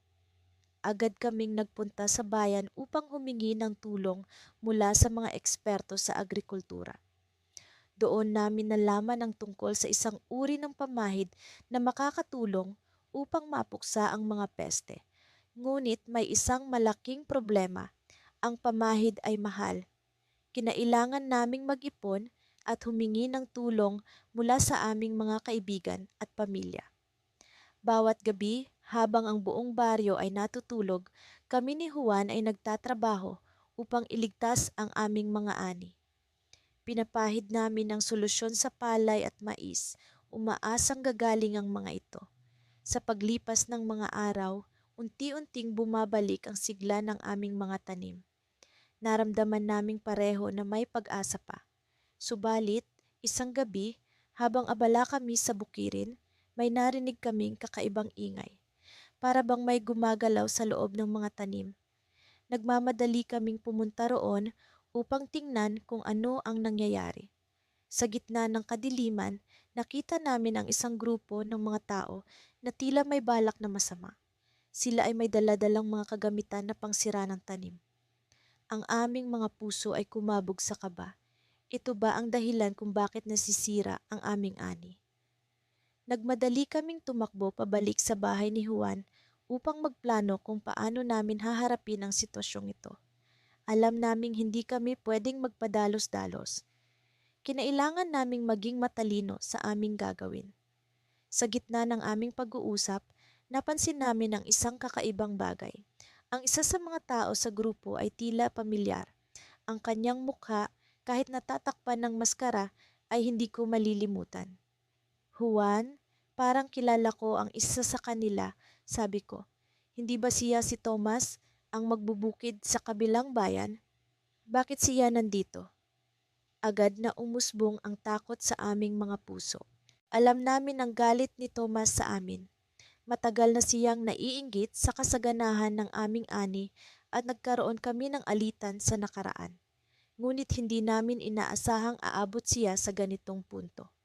agad kaming nagpunta sa bayan upang humingi ng tulong mula sa mga eksperto sa agrikultura. Doon namin nalaman ang tungkol sa isang uri ng pamahid na makakatulong upang mapuksa ang mga peste. Ngunit may isang malaking problema. Ang pamahid ay mahal. Kinailangan naming mag-ipon at humingi ng tulong mula sa aming mga kaibigan at pamilya. Bawat gabi, habang ang buong baryo ay natutulog, kami ni Juan ay nagtatrabaho upang iligtas ang aming mga ani. Pinapahid namin ang solusyon sa palay at mais, umaasang gagaling ang mga ito. Sa paglipas ng mga araw, unti-unting bumabalik ang sigla ng aming mga tanim. Naramdaman naming pareho na may pag-asa pa. Subalit, isang gabi, habang abala kami sa bukirin, may narinig kaming kakaibang ingay. Para bang may gumagalaw sa loob ng mga tanim. Nagmamadali kaming pumunta roon upang tingnan kung ano ang nangyayari. Sa gitna ng kadiliman, nakita namin ang isang grupo ng mga tao na tila may balak na masama. Sila ay may daladalang mga kagamitan na pangsira ng tanim. Ang aming mga puso ay kumabog sa kaba. Ito ba ang dahilan kung bakit nasisira ang aming ani? Nagmadali kaming tumakbo pabalik sa bahay ni Juan upang magplano kung paano namin haharapin ang sitwasyong ito. Alam naming hindi kami pwedeng magpadalos-dalos. Kinailangan naming maging matalino sa aming gagawin. Sa gitna ng aming pag-uusap, napansin namin ang isang kakaibang bagay. Ang isa sa mga tao sa grupo ay tila pamilyar. Ang kanyang mukha, kahit natatakpan ng maskara, ay hindi ko malilimutan. Juan, parang kilala ko ang isa sa kanila, sabi ko. Hindi ba siya si Thomas, ang magbubukid sa kabilang bayan? Bakit siya nandito? Agad na umusbong ang takot sa aming mga puso. Alam namin ang galit ni Thomas sa amin. Matagal na siyang naiinggit sa kasaganahan ng aming ani at nagkaroon kami ng alitan sa nakaraan. Ngunit hindi namin inaasahang aabot siya sa ganitong punto.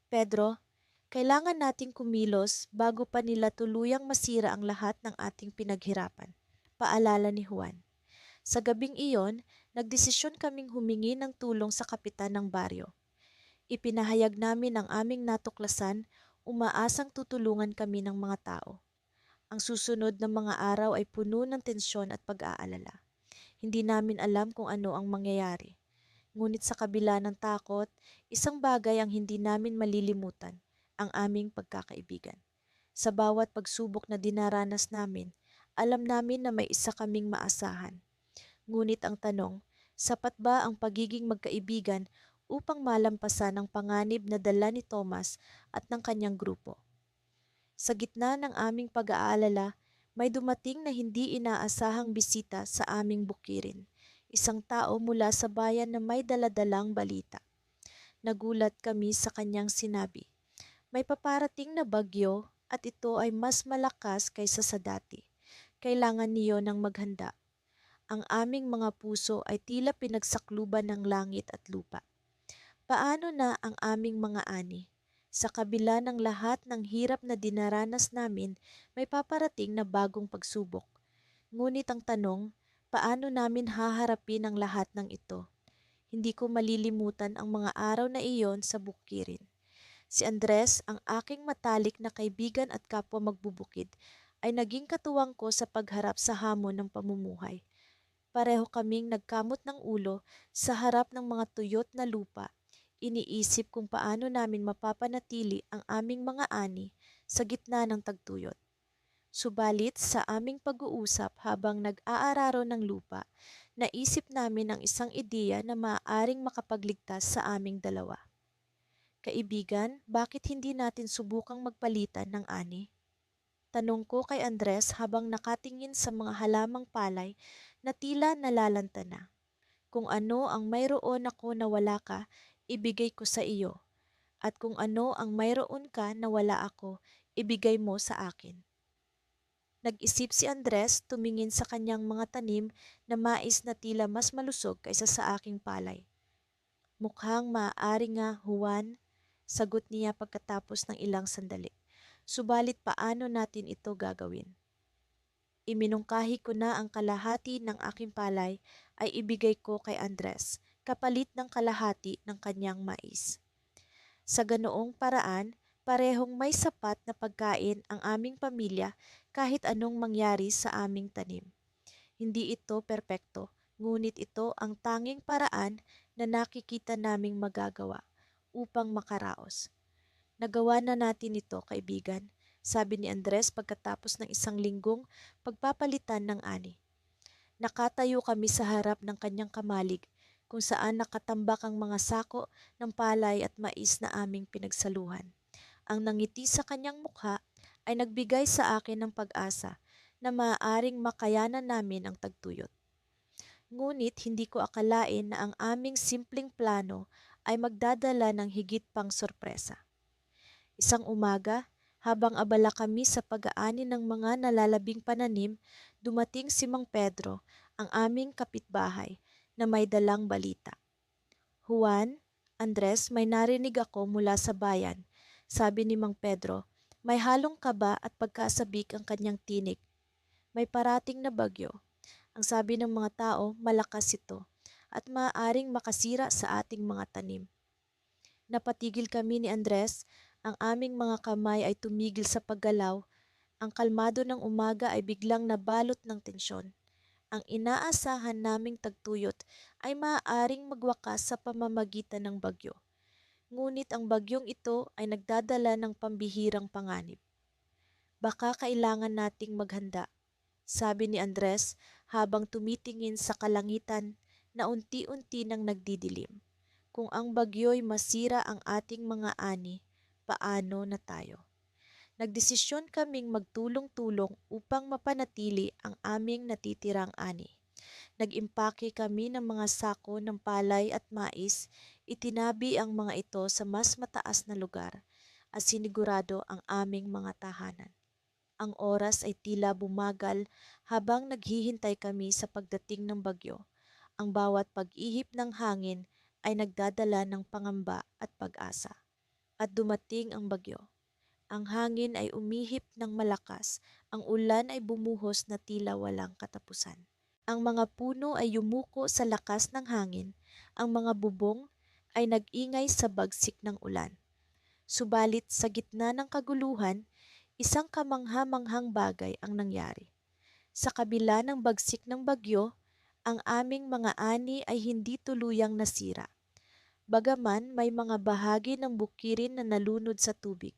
Pedro, kailangan nating kumilos bago pa nila tuluyang masira ang lahat ng ating pinaghirapan. Paalala ni Juan. Sa gabing iyon, nagdesisyon kaming humingi ng tulong sa kapitan ng baryo. Ipinahayag namin ang aming natuklasan, umaasang tutulungan kami ng mga tao. Ang susunod na mga araw ay puno ng tensyon at pag-aalala. Hindi namin alam kung ano ang mangyayari. Ngunit sa kabila ng takot, isang bagay ang hindi namin malilimutan, ang aming pagkakaibigan. Sa bawat pagsubok na dinaranas namin, alam namin na may isa kaming maasahan. Ngunit ang tanong, sapat ba ang pagiging magkaibigan upang malampasan ang panganib na dala ni Thomas at ng kanyang grupo? Sa gitna ng aming pag-aalala, may dumating na hindi inaasahang bisita sa aming bukirin. Isang tao mula sa bayan na may daladalang balita. Nagulat kami sa kanyang sinabi. May paparating na bagyo at ito ay mas malakas kaysa sa dati. Kailangan niyo ng maghanda. Ang aming mga puso ay tila pinagsakluban ng langit at lupa. Paano na ang aming mga ani? Sa kabila ng lahat ng hirap na dinaranas namin, may paparating na bagong pagsubok. Ngunit ang tanong, paano namin haharapin ang lahat ng ito? Hindi ko malilimutan ang mga araw na iyon sa bukirin. Si Andres, ang aking matalik na kaibigan at kapwa magbubukid, ay naging katuwang ko sa pagharap sa hamon ng pamumuhay. Pareho kaming nagkamot ng ulo sa harap ng mga tuyot na lupa. Iniisip kung paano namin mapapanatili ang aming mga ani sa gitna ng tagtuyot. Subalit sa aming pag-uusap habang nag-aararo ng lupa, naisip namin ang isang ideya na maaaring makapagligtas sa aming dalawa. Kaibigan, bakit hindi natin subukang magpalitan ng ani? Tanong ko kay Andres habang nakatingin sa mga halamang palay na tila nalalanta na. Kung ano ang mayroon ako na wala ka, ibigay ko sa iyo. At kung ano ang mayroon ka na wala ako, ibigay mo sa akin. Nag-isip si Andres, tumingin sa kanyang mga tanim na mais na tila mas malusog kaysa sa aking palay. Mukhang maaari nga, Juan, sagot niya pagkatapos ng ilang sandali. Subalit paano natin ito gagawin? Iminungkahi ko na ang kalahati ng aking palay ay ibigay ko kay Andres, kapalit ng kalahati ng kanyang mais. Sa ganoong paraan, parehong may sapat na pagkain ang aming pamilya kahit anong mangyari sa aming tanim. Hindi ito perpekto, ngunit ito ang tanging paraan na nakikita naming magagawa upang makaraos. Nagawa na natin ito, kaibigan, sabi ni Andres pagkatapos ng isang linggong pagpapalitan ng ani. Nakatayo kami sa harap ng kanyang kamalig kung saan nakatambak ang mga sako ng palay at mais na aming pinagsaluhan. Ang nangiti sa kanyang mukha ay nagbigay sa akin ng pag-asa na maaaring makayanan namin ang tagtuyot. Ngunit hindi ko akalain na ang aming simpleng plano ay magdadala ng higit pang sorpresa. Isang umaga, habang abala kami sa pag-aani ng mga nalalabing pananim, dumating si Mang Pedro, ang aming kapitbahay, na may dalang balita. Juan, Andres, may narinig ako mula sa bayan. Sabi ni Mang Pedro, may halong kaba at pagkasabik ang kanyang tinig. May parating na bagyo. Ang sabi ng mga tao, malakas ito at maaaring makasira sa ating mga tanim. Napatigil kami ni Andres, ang aming mga kamay ay tumigil sa paggalaw, ang kalmado ng umaga ay biglang nabalot ng tensyon. Ang inaasahan naming tagtuyot ay maaaring magwakas sa pamamagitan ng bagyo. Ngunit ang bagyong ito ay nagdadala ng pambihirang panganib. Baka kailangan nating maghanda, sabi ni Andres habang tumitingin sa kalangitan na unti-unti nang nagdidilim. Kung ang bagyo'y masira ang ating mga ani, paano na tayo? Nagdesisyon kaming magtulong-tulong upang mapanatili ang aming natitirang ani. Nag-impake kami ng mga sako ng palay at mais, itinabi ang mga ito sa mas mataas na lugar at sinigurado ang aming mga tahanan. Ang oras ay tila bumagal habang naghihintay kami sa pagdating ng bagyo. Ang bawat pag-ihip ng hangin ay nagdadala ng pangamba at pag-asa. At dumating ang bagyo. Ang hangin ay umihip ng malakas, ang ulan ay bumuhos na tila walang katapusan. Ang mga puno ay yumuko sa lakas ng hangin, ang mga bubong ay nag-ingay sa bagsik ng ulan. Subalit sa gitna ng kaguluhan, isang kamangha-manghang bagay ang nangyari. Sa kabila ng bagsik ng bagyo, ang aming mga ani ay hindi tuluyang nasira. Bagaman may mga bahagi ng bukirin na nalunod sa tubig,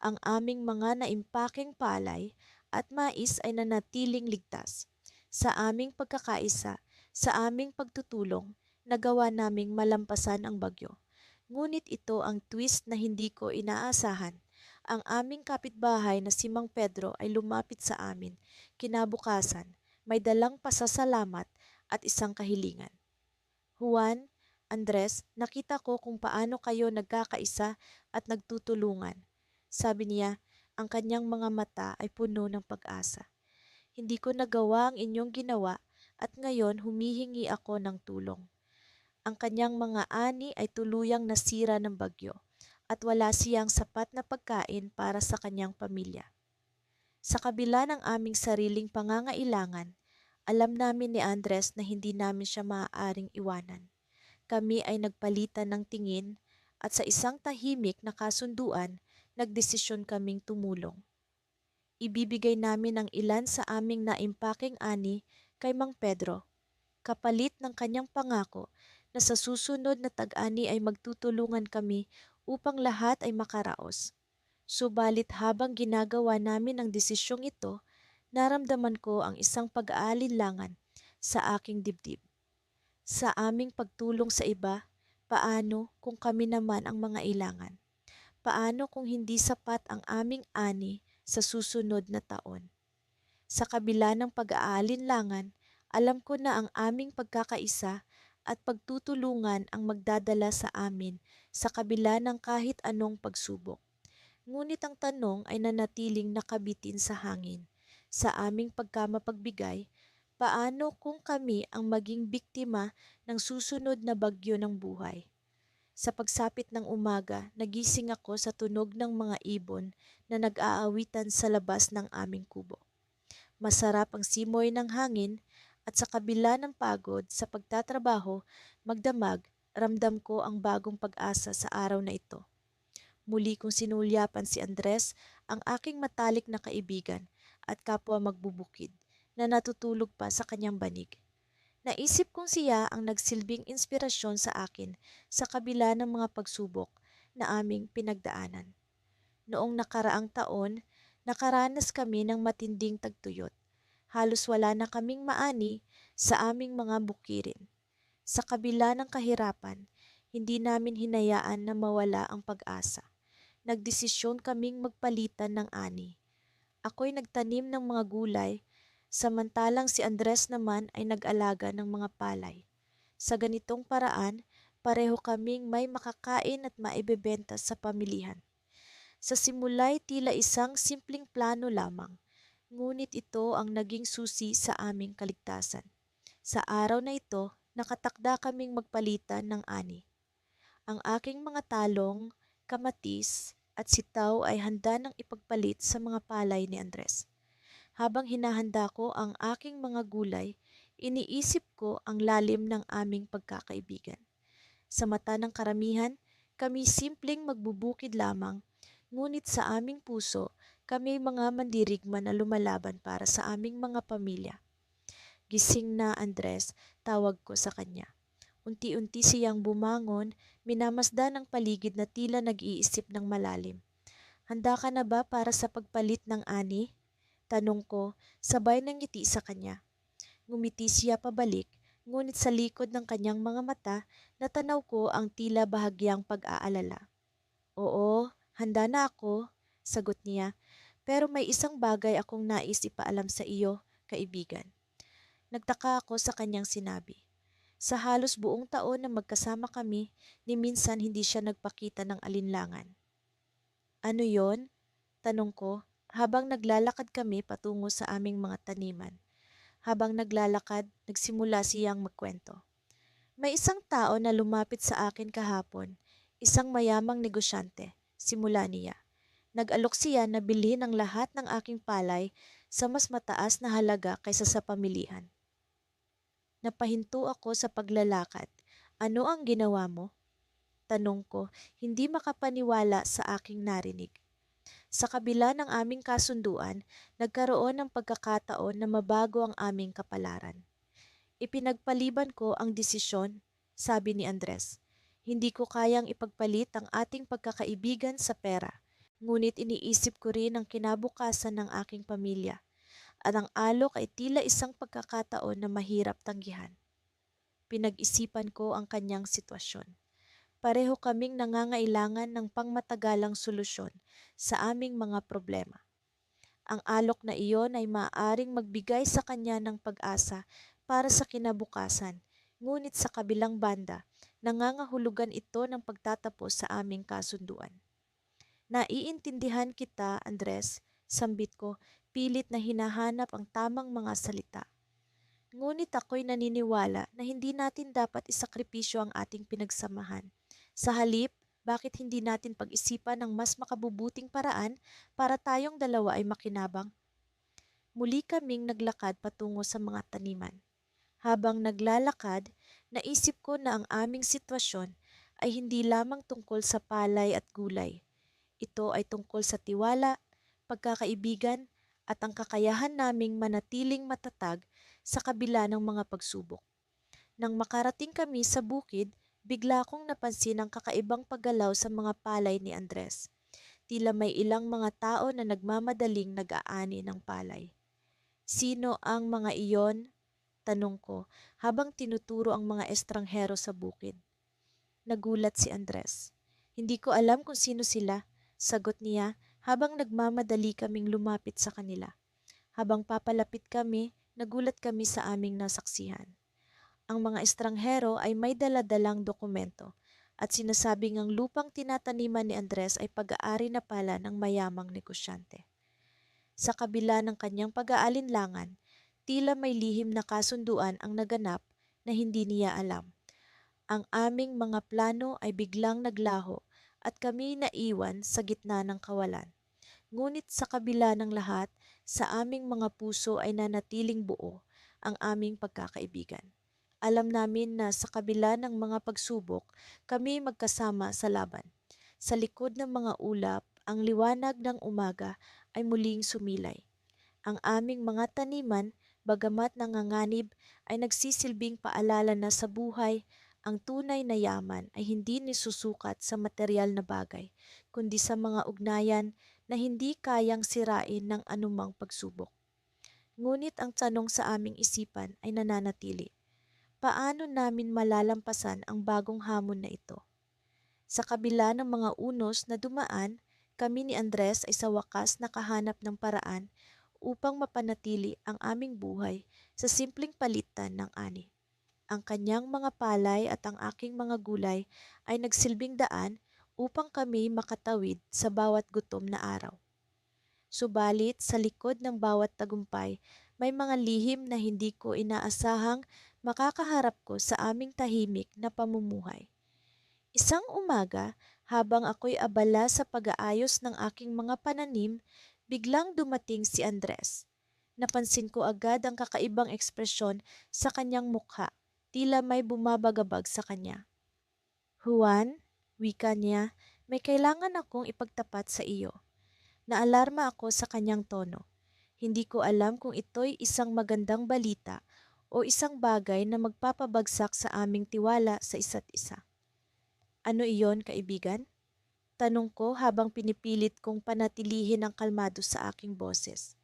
ang aming mga naimpakeng palay at mais ay nanatiling ligtas. Sa aming pagkakaisa, sa aming pagtutulong, nagawa naming malampasan ang bagyo. Ngunit ito ang twist na hindi ko inaasahan. Ang aming kapitbahay na si Mang Pedro ay lumapit sa amin. Kinabukasan, may dalang pasasalamat at isang kahilingan. Juan, Andres, nakita ko kung paano kayo nagkakaisa at nagtutulungan. Sabi niya, ang kanyang mga mata ay puno ng pag-asa. Hindi ko nagawa ang inyong ginawa at ngayon humihingi ako ng tulong. Ang kanyang mga ani ay tuluyang nasira ng bagyo at wala siyang sapat na pagkain para sa kanyang pamilya. Sa kabila ng aming sariling pangangailangan, alam namin ni Andres na hindi namin siya maaaring iwanan. Kami ay nagpalitan ng tingin at sa isang tahimik na kasunduan, nagdesisyon kaming tumulong. Ibibigay namin ang ilan sa aming naimpakeng ani kay Mang Pedro, kapalit ng kanyang pangako na sa susunod na tag-ani ay magtutulungan kami upang lahat ay makaraos. Subalit habang ginagawa namin ang desisyong ito, naramdaman ko ang isang pag-aalinlangan sa aking dibdib. Sa aming pagtulong sa iba, paano kung kami naman ang mga ilangan? Paano kung hindi sapat ang aming ani sa susunod na taon? Sa kabila ng pag-aalinlangan, alam ko na ang aming pagkakaisa at pagtutulungan ang magdadala sa amin sa kabila ng kahit anong pagsubok. Ngunit ang tanong ay nanatiling nakabitin sa hangin. Sa aming pagkamapagbigay, paano kung kami ang maging biktima ng susunod na bagyo ng buhay? Sa pagsapit ng umaga, nagising ako sa tunog ng mga ibon na nag-aawitan sa labas ng aming kubo. Masarap ang simoy ng hangin at sa kabila ng pagod sa pagtatrabaho, magdamag, ramdam ko ang bagong pag-asa sa araw na ito. Muli kong sinulyapan si Andres, ang aking matalik na kaibigan at kapwa magbubukid na natutulog pa sa kanyang banig. Naisip kong siya ang nagsilbing inspirasyon sa akin sa kabila ng mga pagsubok na aming pinagdaanan. Noong nakaraang taon, nakaranas kami ng matinding tagtuyot. Halos wala na kaming maani sa aming mga bukirin. Sa kabila ng kahirapan, hindi namin hinayaan na mawala ang pag-asa. Nagdesisyon kaming magpalitan ng ani. Ako'y nagtanim ng mga gulay, samantalang si Andres naman ay nag-alaga ng mga palay. Sa ganitong paraan, pareho kaming may makakain at maibebenta sa pamilihan. Sa simula'y tila isang simpleng plano lamang, ngunit ito ang naging susi sa aming kaligtasan. Sa araw na ito, nakatakda kaming magpalitan ng ani. Ang aking mga talong, kamatis, at sitaw ay handa ng ipagpalit sa mga palay ni Andres. Habang hinahanda ko ang aking mga gulay, iniisip ko ang lalim ng aming pagkakaibigan. Sa mata ng karamihan, kami simpleng magbubukid lamang, ngunit sa aming puso, kami mga mandirigma na lumalaban para sa aming mga pamilya. Gising na, Andres, tawag ko sa kanya. Unti-unti siyang bumangon, minamasdan ang paligid na tila nag-iisip ng malalim. Handa ka na ba para sa pagpalit ng ani? Tanong ko, sabay ng ngiti sa kanya. Ngumiti siya pabalik, ngunit sa likod ng kanyang mga mata, natanaw ko ang tila bahagyang pag-aalala. Oo, handa na ako, sagot niya, pero may isang bagay akong nais ipaalam sa iyo, kaibigan. Nagtaka ako sa kanyang sinabi. Sa halos buong taon na magkasama kami, ni minsan hindi siya nagpakita ng alinlangan. Ano yon? Tanong ko, habang naglalakad kami patungo sa aming mga taniman. Habang naglalakad, nagsimula siyang magkwento. May isang tao na lumapit sa akin kahapon, isang mayamang negosyante, simula niya. Nag-alok siya na bilhin ang lahat ng aking palay sa mas mataas na halaga kaysa sa pamilihan. Napahinto ako sa paglalakad. Ano ang ginawa mo? Tanong ko, hindi makapaniwala sa aking narinig. Sa kabila ng aming kasunduan, nagkaroon ng pagkakataon na mabago ang aming kapalaran. Ipinagpaliban ko ang desisyon, sabi ni Andres. Hindi ko kayang ipagpalit ang ating pagkakaibigan sa pera, ngunit iniisip ko rin ang kinabukasan ng aking pamilya, at ang alok ay tila isang pagkakataon na mahirap tanggihan. Pinag-isipan ko ang kanyang sitwasyon. Pareho kaming nangangailangan ng pangmatagalang solusyon sa aming mga problema. Ang alok na iyon ay maaaring magbigay sa kanya ng pag-asa para sa kinabukasan, ngunit sa kabilang banda, nangangahulugan ito ng pagtatapos sa aming kasunduan. Naiintindihan kita, Andres, sambit ko, pilit na hinahanap ang tamang mga salita. Ngunit ako'y naniniwala na hindi natin dapat isakripisyo ang ating pinagsamahan. Sa halip, bakit hindi natin pag-isipan ng mas makabubuting paraan para tayong dalawa ay makinabang? Muli kaming naglakad patungo sa mga taniman. Habang naglalakad, naisip ko na ang aming sitwasyon ay hindi lamang tungkol sa palay at gulay. Ito ay tungkol sa tiwala, pagkakaibigan, at ang kakayahan naming manatiling matatag sa kabila ng mga pagsubok. Nang makarating kami sa bukid, bigla kong napansin ang kakaibang paggalaw sa mga palay ni Andres. Tila may ilang mga tao na nagmamadaling nag-aani ng palay. Sino ang mga iyon? Tanong ko habang tinuturo ang mga estranghero sa bukid. Nagulat si Andres. Hindi ko alam kung sino sila, sagot niya habang nagmamadali kaming lumapit sa kanila. Habang papalapit kami, nagulat kami sa aming nasaksihan. Ang mga estranghero ay may daladalang dokumento at sinasabing ang lupang tinataniman ni Andres ay pag-aari na pala ng mayamang negosyante. Sa kabila ng kanyang pag-aalinlangan, tila may lihim na kasunduan ang naganap na hindi niya alam. Ang aming mga plano ay biglang naglaho at kami naiwan sa gitna ng kawalan. Ngunit sa kabila ng lahat, sa aming mga puso ay nanatiling buo ang aming pagkakaibigan. Alam namin na sa kabila ng mga pagsubok, kami magkasama sa laban. Sa likod ng mga ulap, ang liwanag ng umaga ay muling sumilay. Ang aming mga taniman, bagamat nanganganib, ay nagsisilbing paalala na sa buhay, ang tunay na yaman ay hindi nisusukat sa material na bagay, kundi sa mga ugnayan na hindi kayang sirain ng anumang pagsubok. Ngunit ang tanong sa aming isipan ay nananatili. Paano namin malalampasan ang bagong hamon na ito? Sa kabila ng mga unos na dumaan, kami ni Andres ay sa wakas nakahanap ng paraan upang mapanatili ang aming buhay sa simpleng palitan ng ani. Ang kanyang mga palay at ang aking mga gulay ay nagsilbing daan upang kami makatawid sa bawat gutom na araw. Subalit sa likod ng bawat tagumpay, may mga lihim na hindi ko inaasahang makakaharap ko sa aming tahimik na pamumuhay. Isang umaga, habang ako'y abala sa pag-aayos ng aking mga pananim, biglang dumating si Andres. Napansin ko agad ang kakaibang ekspresyon sa kanyang mukha, tila may bumabagabag sa kanya. Juan, wika niya, may kailangan akong ipagtapat sa iyo. Naalarma ako sa kanyang tono. Hindi ko alam kung ito'y isang magandang balita o isang bagay na magpapabagsak sa aming tiwala sa isa't isa. Ano iyon, kaibigan? Tanong ko habang pinipilit kong panatilihin ang kalmado sa aking boses.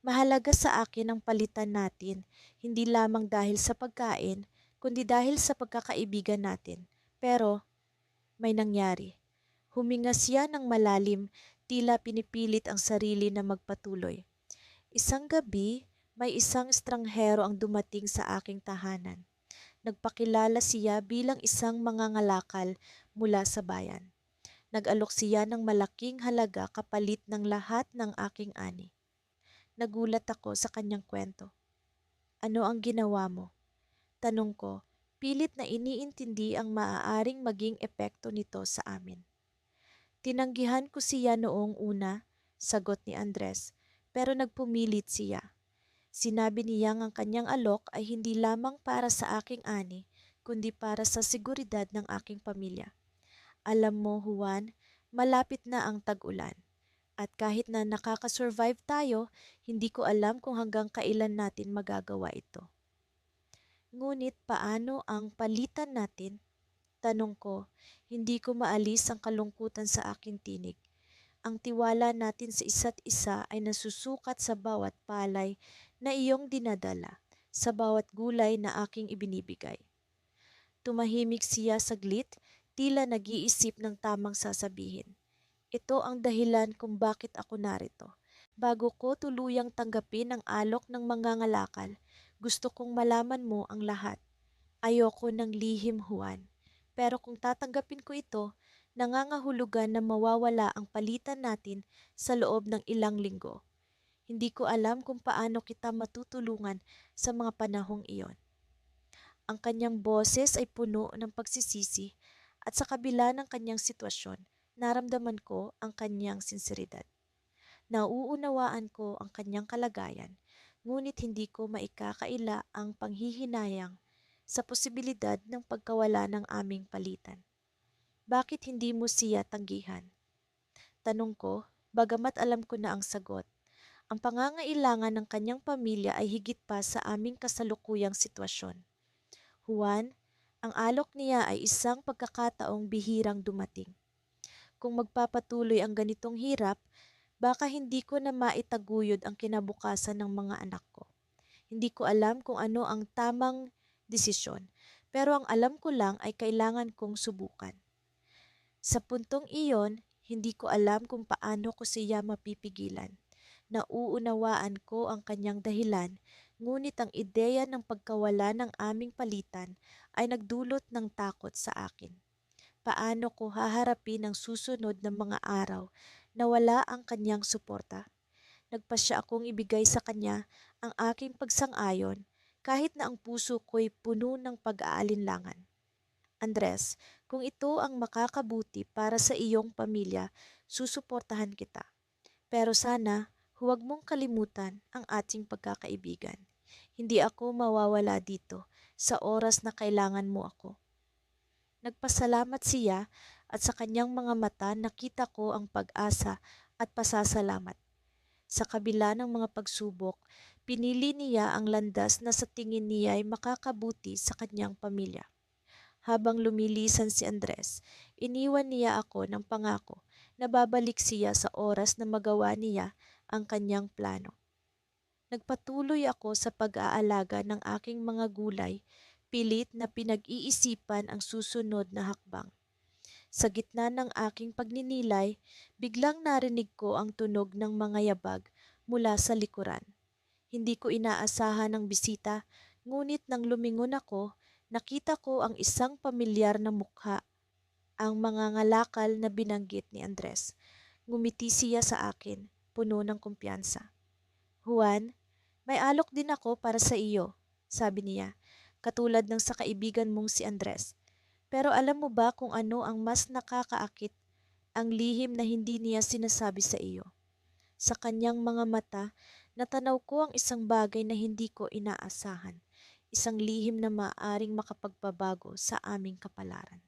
Mahalaga sa akin ang palitan natin, hindi lamang dahil sa pagkain, kundi dahil sa pagkakaibigan natin. Pero may nangyari. Huminga siya ng malalim, tila pinipilit ang sarili na magpatuloy. Isang gabi, may isang estranghero ang dumating sa aking tahanan. Nagpakilala siya bilang isang mangangalakal mula sa bayan. Nag-alok siya ng malaking halaga kapalit ng lahat ng aking ani. Nagulat ako sa kanyang kwento. Ano ang ginawa mo? Tanong ko, pilit na iniintindi ang maaaring maging epekto nito sa amin. Tinanggihan ko siya noong una, sagot ni Andres, pero nagpumilit siya. Sinabi niyang ang kanyang alok ay hindi lamang para sa aking ani, kundi para sa seguridad ng aking pamilya. Alam mo, Juan, malapit na ang tag-ulan. At kahit na nakakasurvive tayo, hindi ko alam kung hanggang kailan natin magagawa ito. Ngunit paano ang palitan natin? Tanong ko, hindi ko maalis ang kalungkutan sa aking tinig. Ang tiwala natin sa isa't isa ay nasusukat sa bawat palay na iyong dinadala, sa bawat gulay na aking ibinibigay. Tumahimik siya saglit, tila nag-iisip ng tamang sasabihin. Ito ang dahilan kung bakit ako narito. Bago ko tuluyang tanggapin ang alok ng mangangalakal, gusto kong malaman mo ang lahat. Ayoko ng lihim, Juan. Pero kung tatanggapin ko ito, nangangahulugan na mawawala ang palitan natin sa loob ng ilang linggo. Hindi ko alam kung paano kita matutulungan sa mga panahong iyon. Ang kanyang boses ay puno ng pagsisisi at sa kabila ng kanyang sitwasyon, naramdaman ko ang kanyang sinseridad. Nauunawaan ko ang kanyang kalagayan, ngunit hindi ko maikakaila ang panghihinayang sa posibilidad ng pagkawala ng aming palitan. Bakit hindi mo siya tanggihan? Tanong ko, bagamat alam ko na ang sagot. Ang pangangailangan ng kanyang pamilya ay higit pa sa aming kasalukuyang sitwasyon. Juan, ang alok niya ay isang pagkakataong bihirang dumating. Kung magpapatuloy ang ganitong hirap, baka hindi ko na maitaguyod ang kinabukasan ng mga anak ko. Hindi ko alam kung ano ang tamang desisyon, pero ang alam ko lang ay kailangan kong subukan. Sa puntong iyon, hindi ko alam kung paano ko siya mapipigilan. Nauunawaan ko ang kanyang dahilan, ngunit ang ideya ng pagkawala ng aming palitan ay nagdulot ng takot sa akin. Paano ko haharapin ang susunod na mga araw na wala ang kanyang suporta? Nagpasya akong ibigay sa kanya ang aking pagsang-ayon kahit na ang puso ko'y puno ng pag-aalinlangan. Andres, kung ito ang makakabuti para sa iyong pamilya, susuportahan kita. Pero sana, huwag mong kalimutan ang ating pagkakaibigan. Hindi ako mawawala dito sa oras na kailangan mo ako. Nagpasalamat siya at sa kanyang mga mata nakita ko ang pag-asa at pasasalamat. Sa kabila ng mga pagsubok, pinili niya ang landas na sa tingin niya ay makakabuti sa kanyang pamilya. Habang lumilisan si Andres, iniwan niya ako ng pangako na babalik siya sa oras na magawa niya ang kanyang plano. Nagpatuloy ako sa pag-aalaga ng aking mga gulay, pilit na pinag-iisipan ang susunod na hakbang. Sa gitna ng aking pagninilay, biglang narinig ko ang tunog ng mga yabag mula sa likuran. Hindi ko inaasahan ang bisita, ngunit nang lumingon ako, nakita ko ang isang pamilyar na mukha, ang mga ngalakal na binanggit ni Andres. Ngumiti siya sa akin, puno ng kumpiyansa. Juan, may alok din ako para sa iyo, sabi niya, katulad ng sa kaibigan mong si Andres. Pero alam mo ba kung ano ang mas nakakaakit? Ang lihim na hindi niya sinasabi sa iyo. Sa kanyang mga mata, natanaw ko ang isang bagay na hindi ko inaasahan. Isang lihim na maaaring makapagpabago sa aming kapalaran.